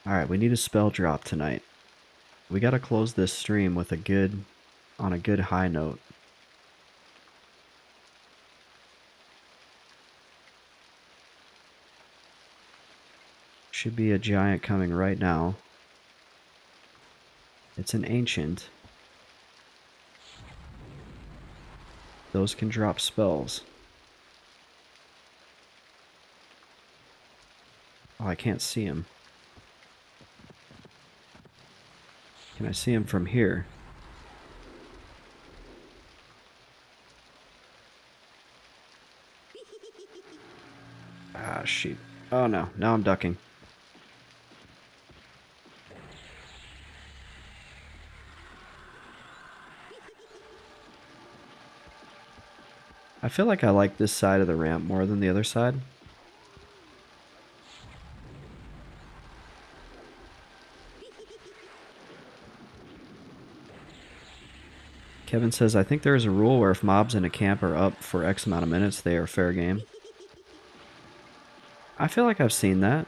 Alright, we need a spell drop tonight. We gotta close this stream with on a good high note. Should be a giant coming right now. It's an ancient. Those can drop spells. Oh, I can't see him. Can I see him from here? Ah, shoot. Oh no, now I'm ducking. I feel like I like this side of the ramp more than the other side. Kevin says, I think there is a rule where if mobs in a camp are up for X amount of minutes, they are fair game. I feel like I've seen that.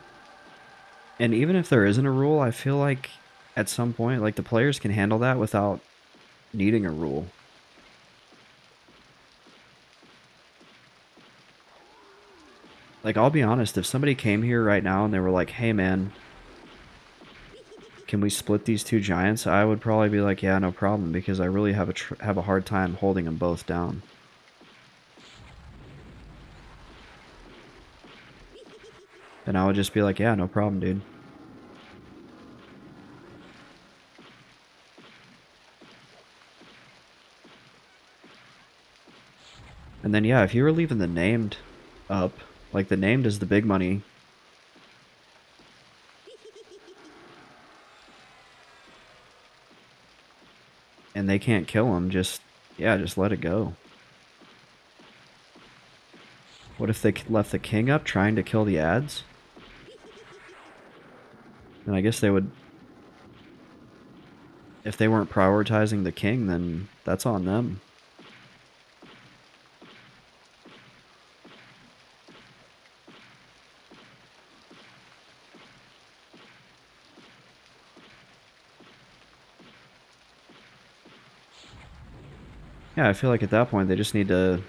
And even if there isn't a rule, I feel like at some point, like the players can handle that without needing a rule. Like, I'll be honest, if somebody came here right now and they were like, hey man, can we split these two giants? I would probably be like, yeah, no problem, because I really have a hard time holding them both down. And I would just be like, yeah, no problem, dude. And then, yeah, if you were leaving the named up, like the named is the big money. And they can't kill him, just let it go. What if they left the king up trying to kill the ads? Then I guess they would. If they weren't prioritizing the king, then that's on them. Yeah, I feel like at that point they just need to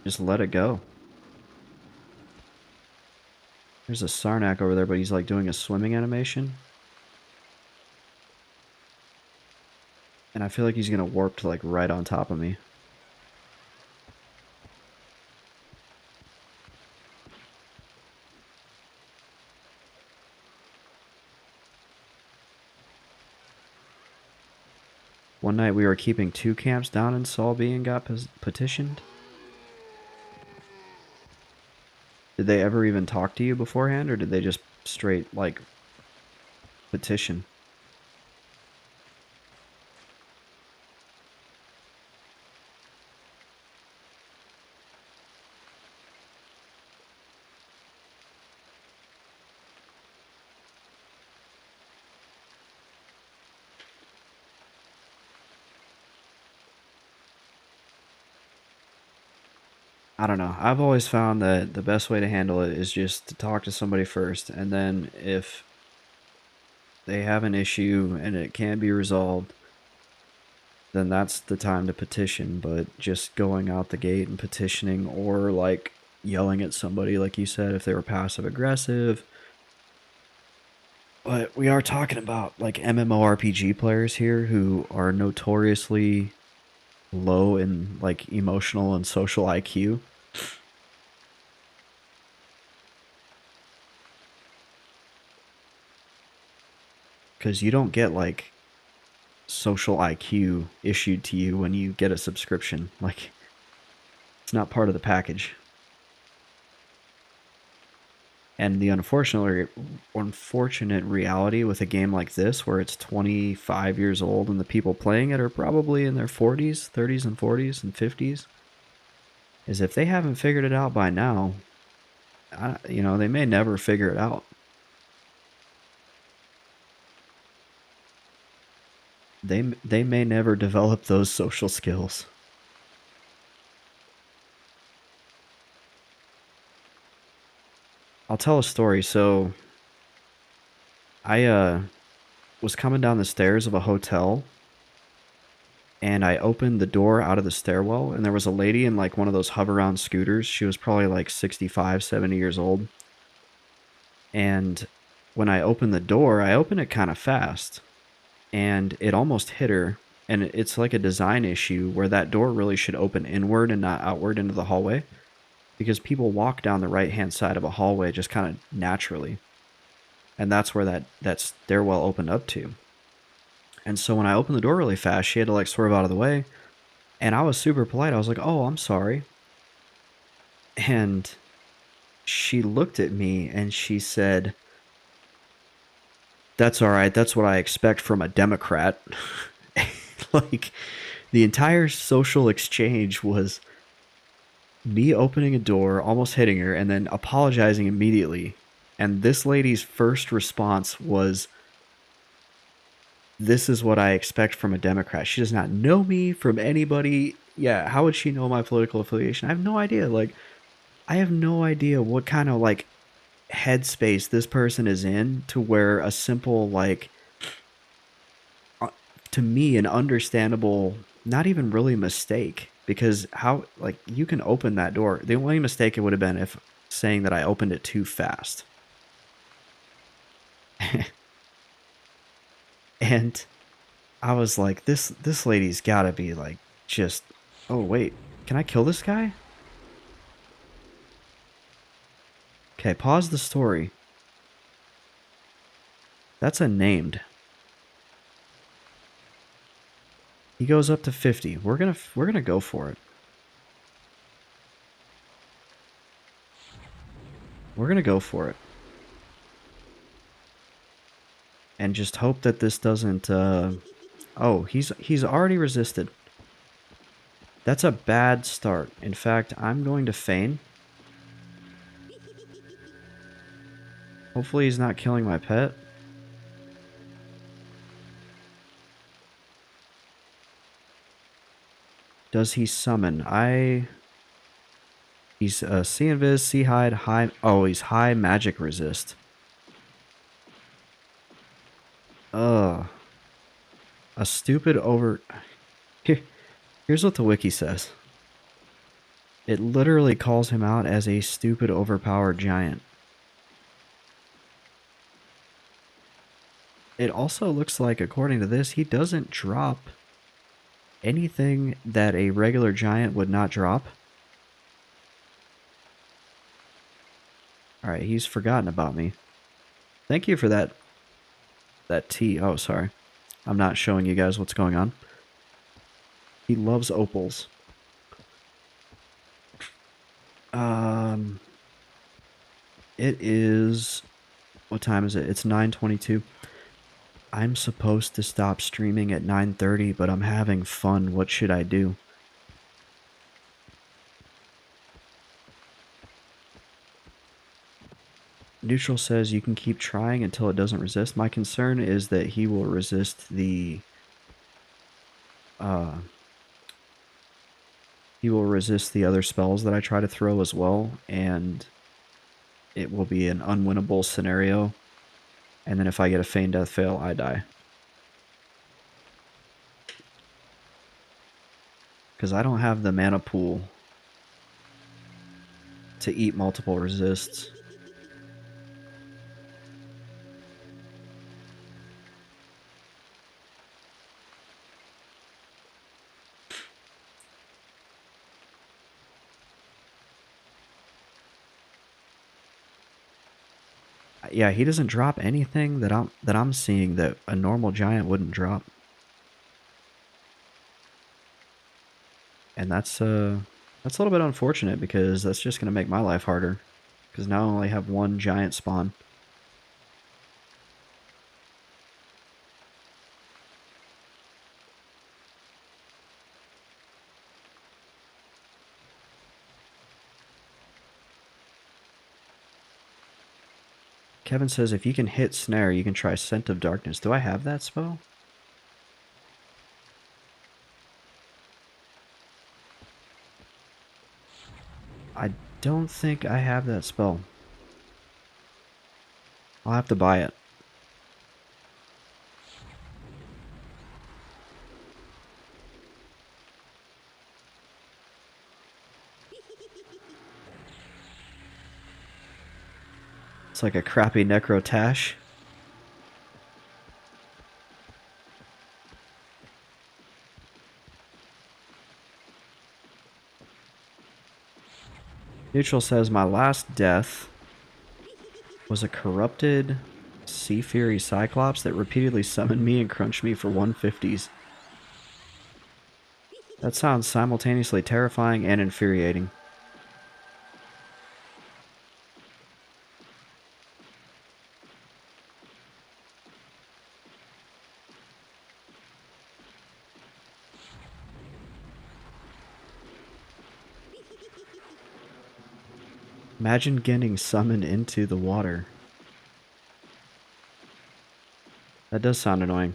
just let it go. There's a Sarnak over there, but he's like doing a swimming animation. And I feel like he's gonna warp to like right on top of me. One night we were keeping 2 camps down in Sol B and got petitioned. Did they ever even talk to you beforehand, or did they just straight like petition? I don't know. I've always found that the best way to handle it is just to talk to somebody first, and then if they have an issue and it can be resolved, then that's the time to petition. But just going out the gate and petitioning, or like yelling at somebody, like you said, if they were passive aggressive. But we are talking about like MMORPG players here who are notoriously low in like emotional and social IQ. Because you don't get like social IQ issued to you when you get a subscription. Like, it's not part of the package. And the unfortunate reality with a game like this, where it's 25 years old and the people playing it are probably in their 40s, 30s, and 40s and 50s, is if they haven't figured it out by now, they may never figure it out. They may never develop those social skills. I'll tell a story. So I was coming down the stairs of a hotel, and I opened the door out of the stairwell, and there was a lady in like one of those hover around scooters. She was probably like 65, 70 years old. And when I opened the door, I opened it kind of fast, and it almost hit her. And it's like a design issue where that door really should open inward and not outward into the hallway, because people walk down the right hand side of a hallway just kind of naturally. And that's where that stairwell opened up to. And so when I opened the door really fast, she had to like swerve out of the way. And I was super polite. I was like, oh, I'm sorry. And she looked at me and she said, that's all right. That's what I expect from a Democrat. Like, The entire social exchange was me opening a door, almost hitting her, and then apologizing immediately. And this lady's first response was, "This is what I expect from a Democrat." She does not know me from anybody. Yeah, how would she know my political affiliation? I have no idea. Like, I have no idea what kind of like headspace this person is in to where a simple like uh, to me an understandable, not even really mistake, because how like you can open that door. The only mistake it would have been if saying that I opened it too fast. And I was like, this lady's got to be like just, oh wait, can I kill this guy? Okay, pause the story. That's unnamed. He goes up to 50. We're gonna go for it. We're gonna go for it. And just hope that this doesn't oh, he's already resisted. That's a bad start. In fact, I'm going to feign. Hopefully he's not killing my pet. Does he summon? He's sea invis, sea hide, high. Oh, he's high magic resist. Ugh. A stupid over. Here's what the wiki says. It literally calls him out as a stupid overpowered giant. It also looks like, according to this, he doesn't drop anything that a regular giant would not drop. Alright, he's forgotten about me. Thank you for that tea. Oh, sorry. I'm not showing you guys what's going on. He loves opals. Um, it is... What time is it? It's 9:22. I'm supposed to stop streaming at 9:30, but I'm having fun. What should I do? Neutral says you can keep trying until it doesn't resist. My concern is that he will resist the... he will resist the other spells that I try to throw as well, and it will be an unwinnable scenario. And then if I get a feign death fail, I die. Because I don't have the mana pool to eat multiple resists. Yeah, he doesn't drop anything that I'm seeing that a normal giant wouldn't drop. And that's a little bit unfortunate because that's just going to make my life harder. Because now I only have one giant spawn. Kevin says if you can hit snare, you can try Scent of Darkness. Do I have that spell? I don't think I have that spell. I'll have to buy it. It's like a crappy Necro Tash. Neutral says my last death was a corrupted Sea Fury Cyclops that repeatedly summoned me and crunched me for 150s. That sounds simultaneously terrifying and infuriating. Imagine getting summoned into the water. That does sound annoying.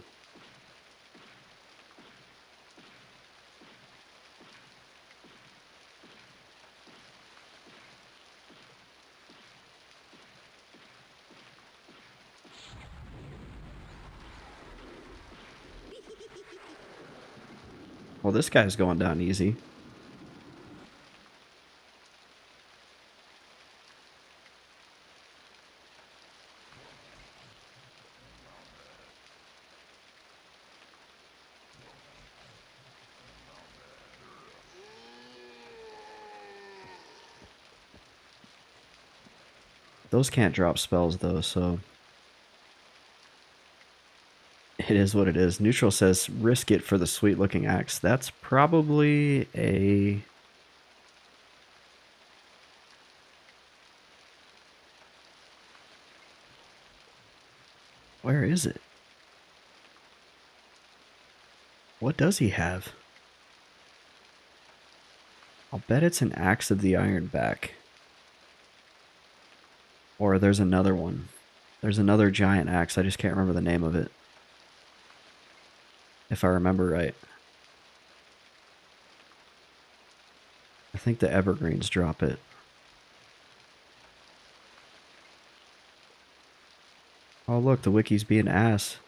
Well, this guy's going down easy. Those can't drop spells though, so it is what it is. Neutral says risk it for the sweet looking axe. That's probably a... Where is it? What does he have? I'll bet it's an axe of the iron back. Or there's another one. There's another giant axe. I just can't remember the name of it. If I remember right. I think the evergreens drop it. Oh look, the wiki's being ass.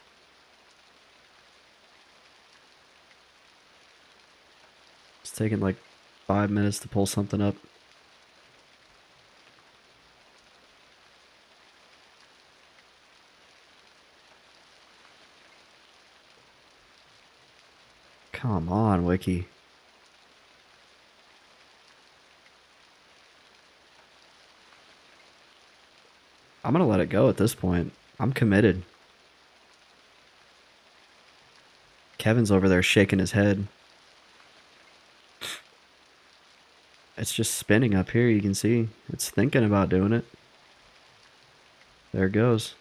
It's taking like 5 minutes to pull something up. Come on, wiki. I'm gonna let it go at this point. I'm committed. Kevin's over there shaking his head. It's just spinning up here, you can see. It's thinking about doing it. There it goes.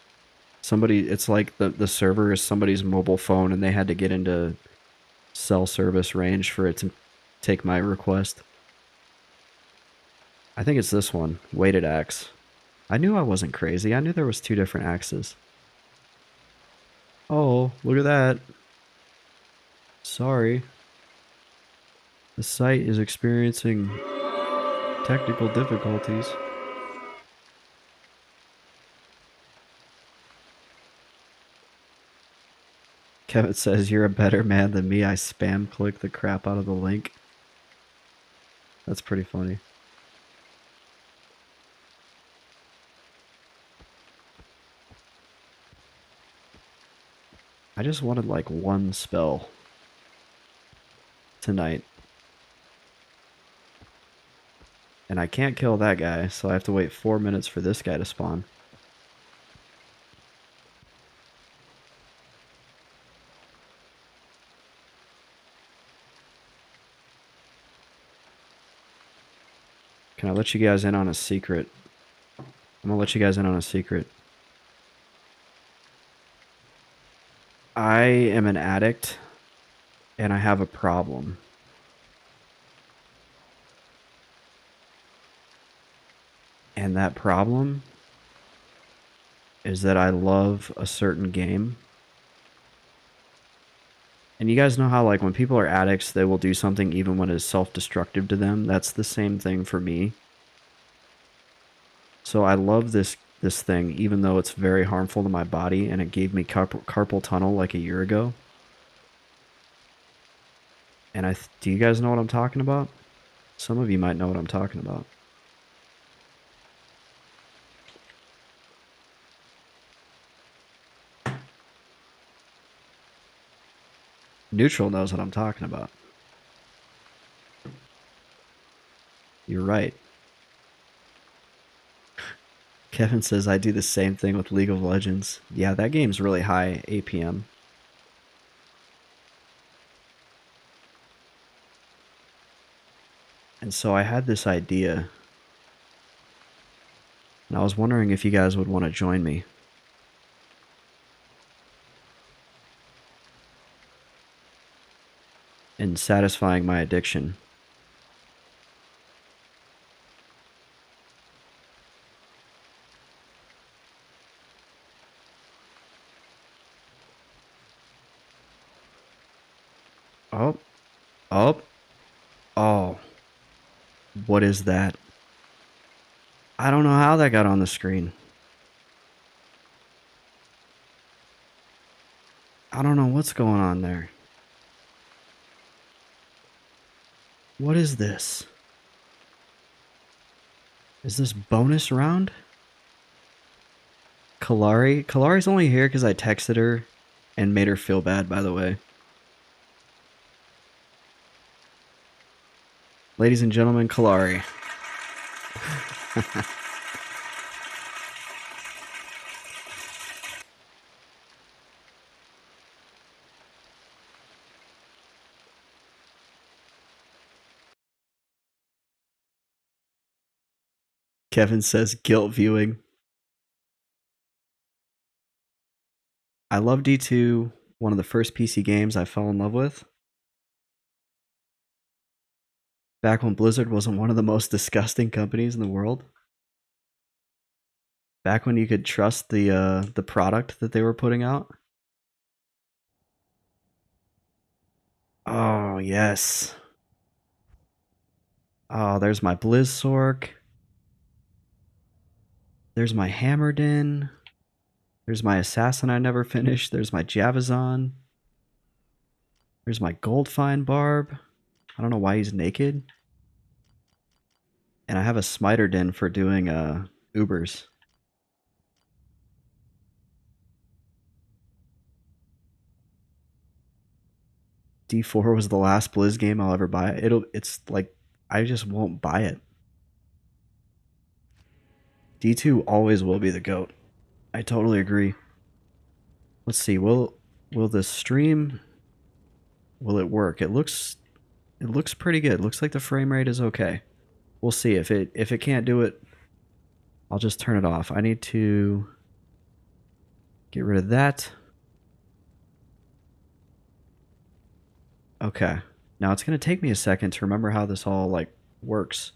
Somebody, it's like the server is somebody's mobile phone and they had to get into cell service range for it to take my request. I think it's this one, weighted axe. I knew I wasn't crazy. I knew there was 2 different axes. Oh, look at that. Sorry. The site is experiencing technical difficulties. Kevin says, you're a better man than me. I spam click the crap out of the link. That's pretty funny. I just wanted like one spell tonight. And I can't kill that guy, so I have to wait 4 minutes for this guy to spawn. Can I let you guys in on a secret? I'm gonna let you guys in on a secret. I am an addict, and I have a problem. And that problem is that I love a certain game. And you guys know how, like, when people are addicts, they will do something even when it is self-destructive to them? That's the same thing for me. So I love this thing, even though it's very harmful to my body, and it gave me carpal tunnel like a year ago. And do you guys know what I'm talking about? Some of you might know what I'm talking about. Neutral knows what I'm talking about. You're right. Kevin says I do the same thing with League of Legends. Yeah, that game's really high APM. And so I had this idea. And I was wondering if you guys would want to join me in satisfying my addiction. Oh, oh, oh. What is that? I don't know how that got on the screen. I don't know what's going on there. What is this? Is this bonus round? Kalari? Kalari's only here because I texted her and made her feel bad, by the way. Ladies and gentlemen, Kalari. Kevin says guilt viewing. I love D2, one of the first PC games I fell in love with. Back when Blizzard wasn't one of the most disgusting companies in the world. Back when you could trust the product that they were putting out. Oh, yes. Oh, there's my Blizzsork. There's my Hammerdin. There's my Assassin I never finished. There's my Javazon. There's my Goldfine Barb. I don't know why he's naked. And I have a Smiter for doing Ubers. D4 was the last Blizz game I'll ever buy. It's like I just won't buy it. D2 always will be the GOAT. I totally agree. Let's see, will this stream, will it work? It looks pretty good. It looks like the frame rate is okay. We'll see. If it can't do it, I'll just turn it off. I need to get rid of that. Okay. Now it's gonna take me a second to remember how this all like works.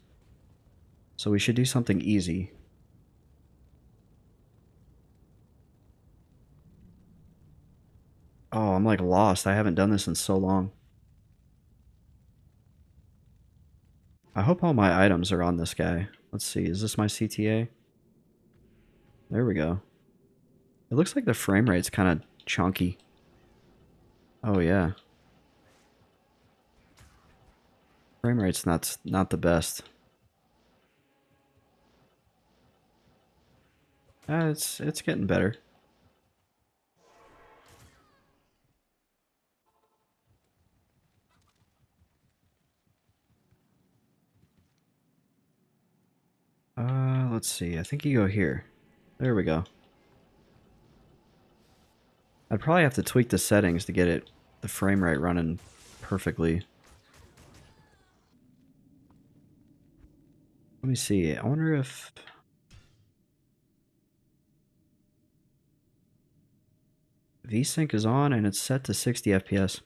So we should do something easy. Oh, I'm like lost. I haven't done this in so long. I hope all my items are on this guy. Let's see. Is this my CTA? There we go. It looks like the frame rate's kind of chunky. Oh yeah. Frame rate's not the best. It's getting better. Let's see. I think you go here. There we go. I'd probably have to tweak the settings to get the frame rate running perfectly. Let me see. I wonder if VSync is on and it's set to 60 FPS.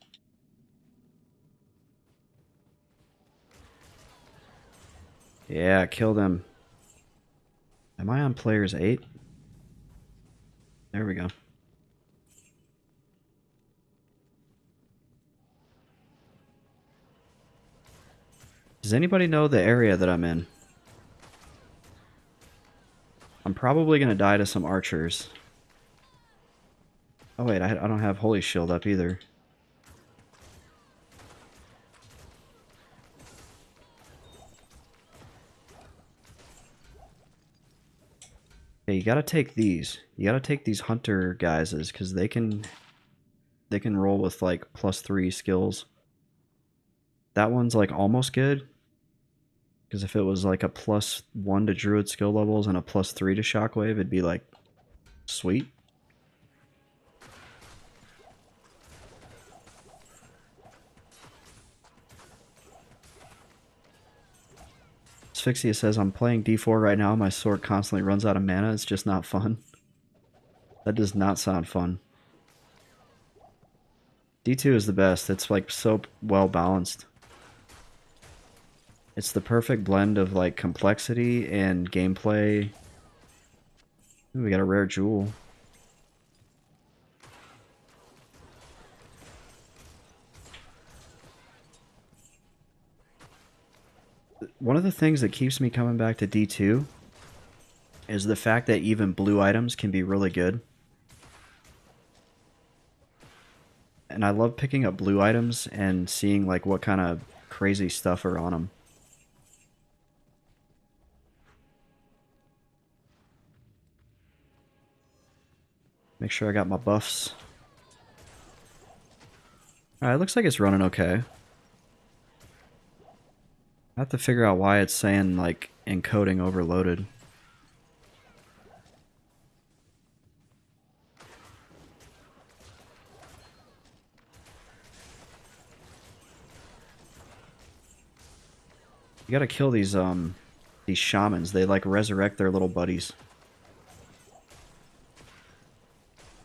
Yeah, kill them. Am I on players 8? There we go. Does anybody know the area that I'm in? I'm probably going to die to some archers. Oh wait, I don't have Holy Shield up either. Yeah, you gotta take these. You gotta take these hunter guises because they can roll with like +3 skills. That one's like almost good because if it was like a +1 to druid skill levels and a +3 to shockwave, it'd be like sweet. Asphyxia says, I'm playing D4 right now. My sword constantly runs out of mana. It's just not fun. That does not sound fun. D2 is the best. It's like so well balanced. It's the perfect blend of like complexity and gameplay. Ooh, we got a rare jewel. One of the things that keeps me coming back to D2 is the fact that even blue items can be really good. And I love picking up blue items and seeing like what kind of crazy stuff are on them. Make sure I got my buffs. Alright, looks like it's running okay. I have to figure out why it's saying like encoding overloaded. You gotta kill these shamans. They like resurrect their little buddies.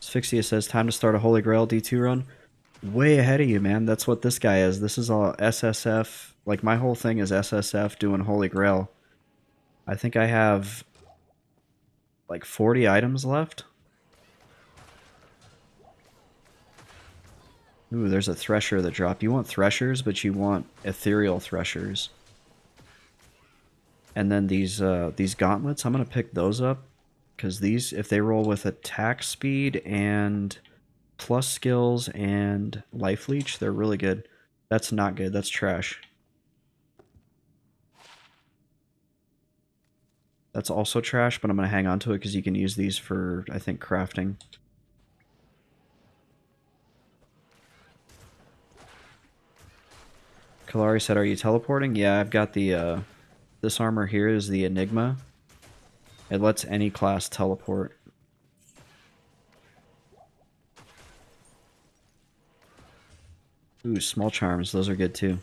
Asphyxia says, time to start a Holy Grail D2 run. Way ahead of you, man. That's what this guy is. This is all SSF. Like, my whole thing is SSF doing Holy Grail. I think I have like 40 items left. Ooh, there's a thresher that dropped. You want threshers, but you want ethereal threshers. And then these gauntlets, I'm gonna pick those up because these, if they roll with attack speed and plus skills and life leech, they're really good. That's not good. That's trash. That's also trash, but I'm gonna hang on to it because you can use these for, I think, crafting. Kalari said, "Are you teleporting?" Yeah, I've got the this armor here is the Enigma. It lets any class teleport. Ooh, small charms. Those are good too.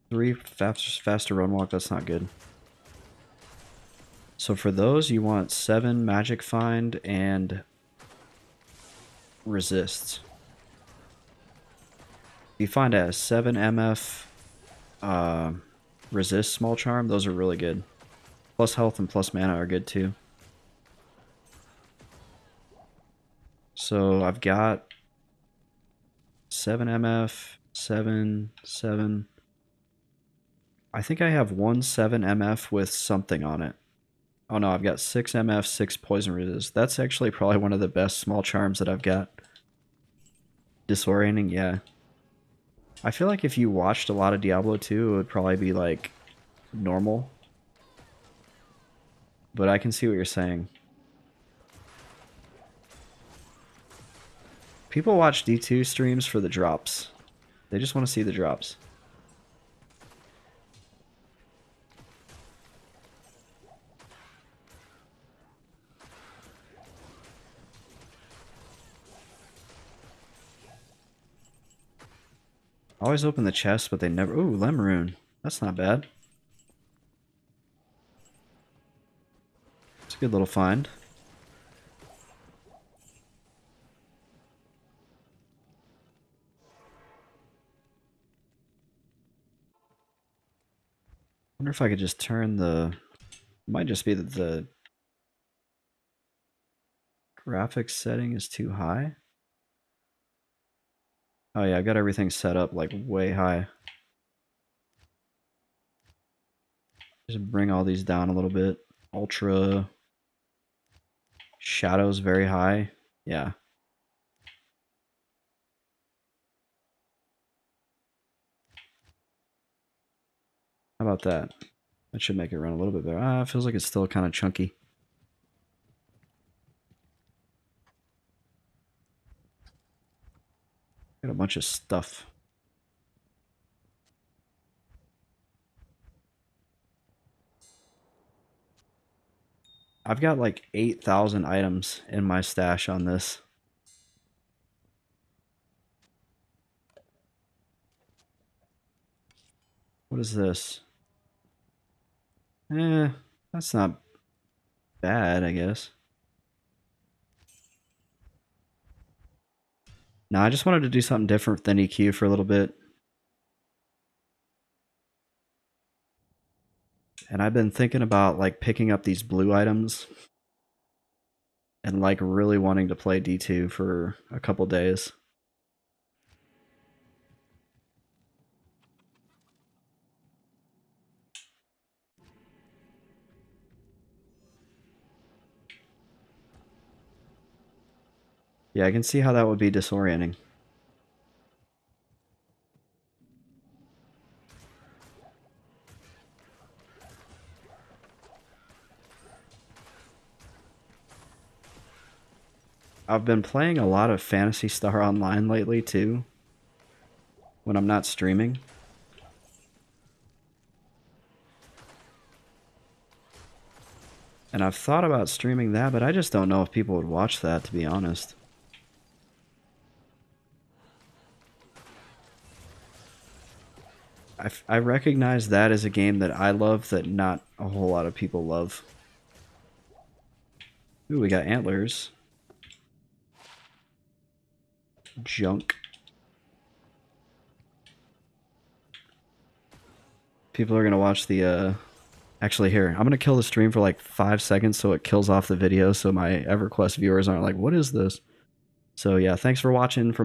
3 faster run walk. That's not good. So for those, you want 7 magic find and resists. You find a 7 MF resist small charm. Those are really good. Plus health and plus mana are good too. So I've got 7 MF, 7, 7. I think I have 1 7 MF with something on it. Oh no, I've got 6 MF, 6 poison resist. That's actually probably one of the best small charms that I've got. Disorienting, yeah. I feel like if you watched a lot of Diablo 2, it would probably be like normal. But I can see what you're saying. People watch D2 streams for the drops. They just want to see the drops. I always open the chest, but they never... Ooh, Lemrune. That's not bad. It's a good little find. Wonder if I could just turn the... It might just be that the graphics setting is too high. Oh yeah, I got everything set up like way high. Just bring all these down a little bit. Ultra. Shadows very high. Yeah. How about that? That should make it run a little bit better. Ah, it feels like it's still kind of chunky. Got a bunch of stuff. I've got like 8,000 items in my stash on this. What is this? That's not bad, I guess. No, I just wanted to do something different than EQ for a little bit. And I've been thinking about like picking up these blue items and like really wanting to play D2 for a couple days. Yeah, I can see how that would be disorienting. I've been playing a lot of Phantasy Star Online lately too, when I'm not streaming. And I've thought about streaming that, but I just don't know if people would watch that, to be honest. I recognize that as a game that I love that not a whole lot of people love. Ooh, we got antlers. Junk. People are gonna watch the, Actually, here, I'm gonna kill the stream for like 5 seconds so it kills off the video so my EverQuest viewers aren't like, what is this? So yeah, thanks for watching for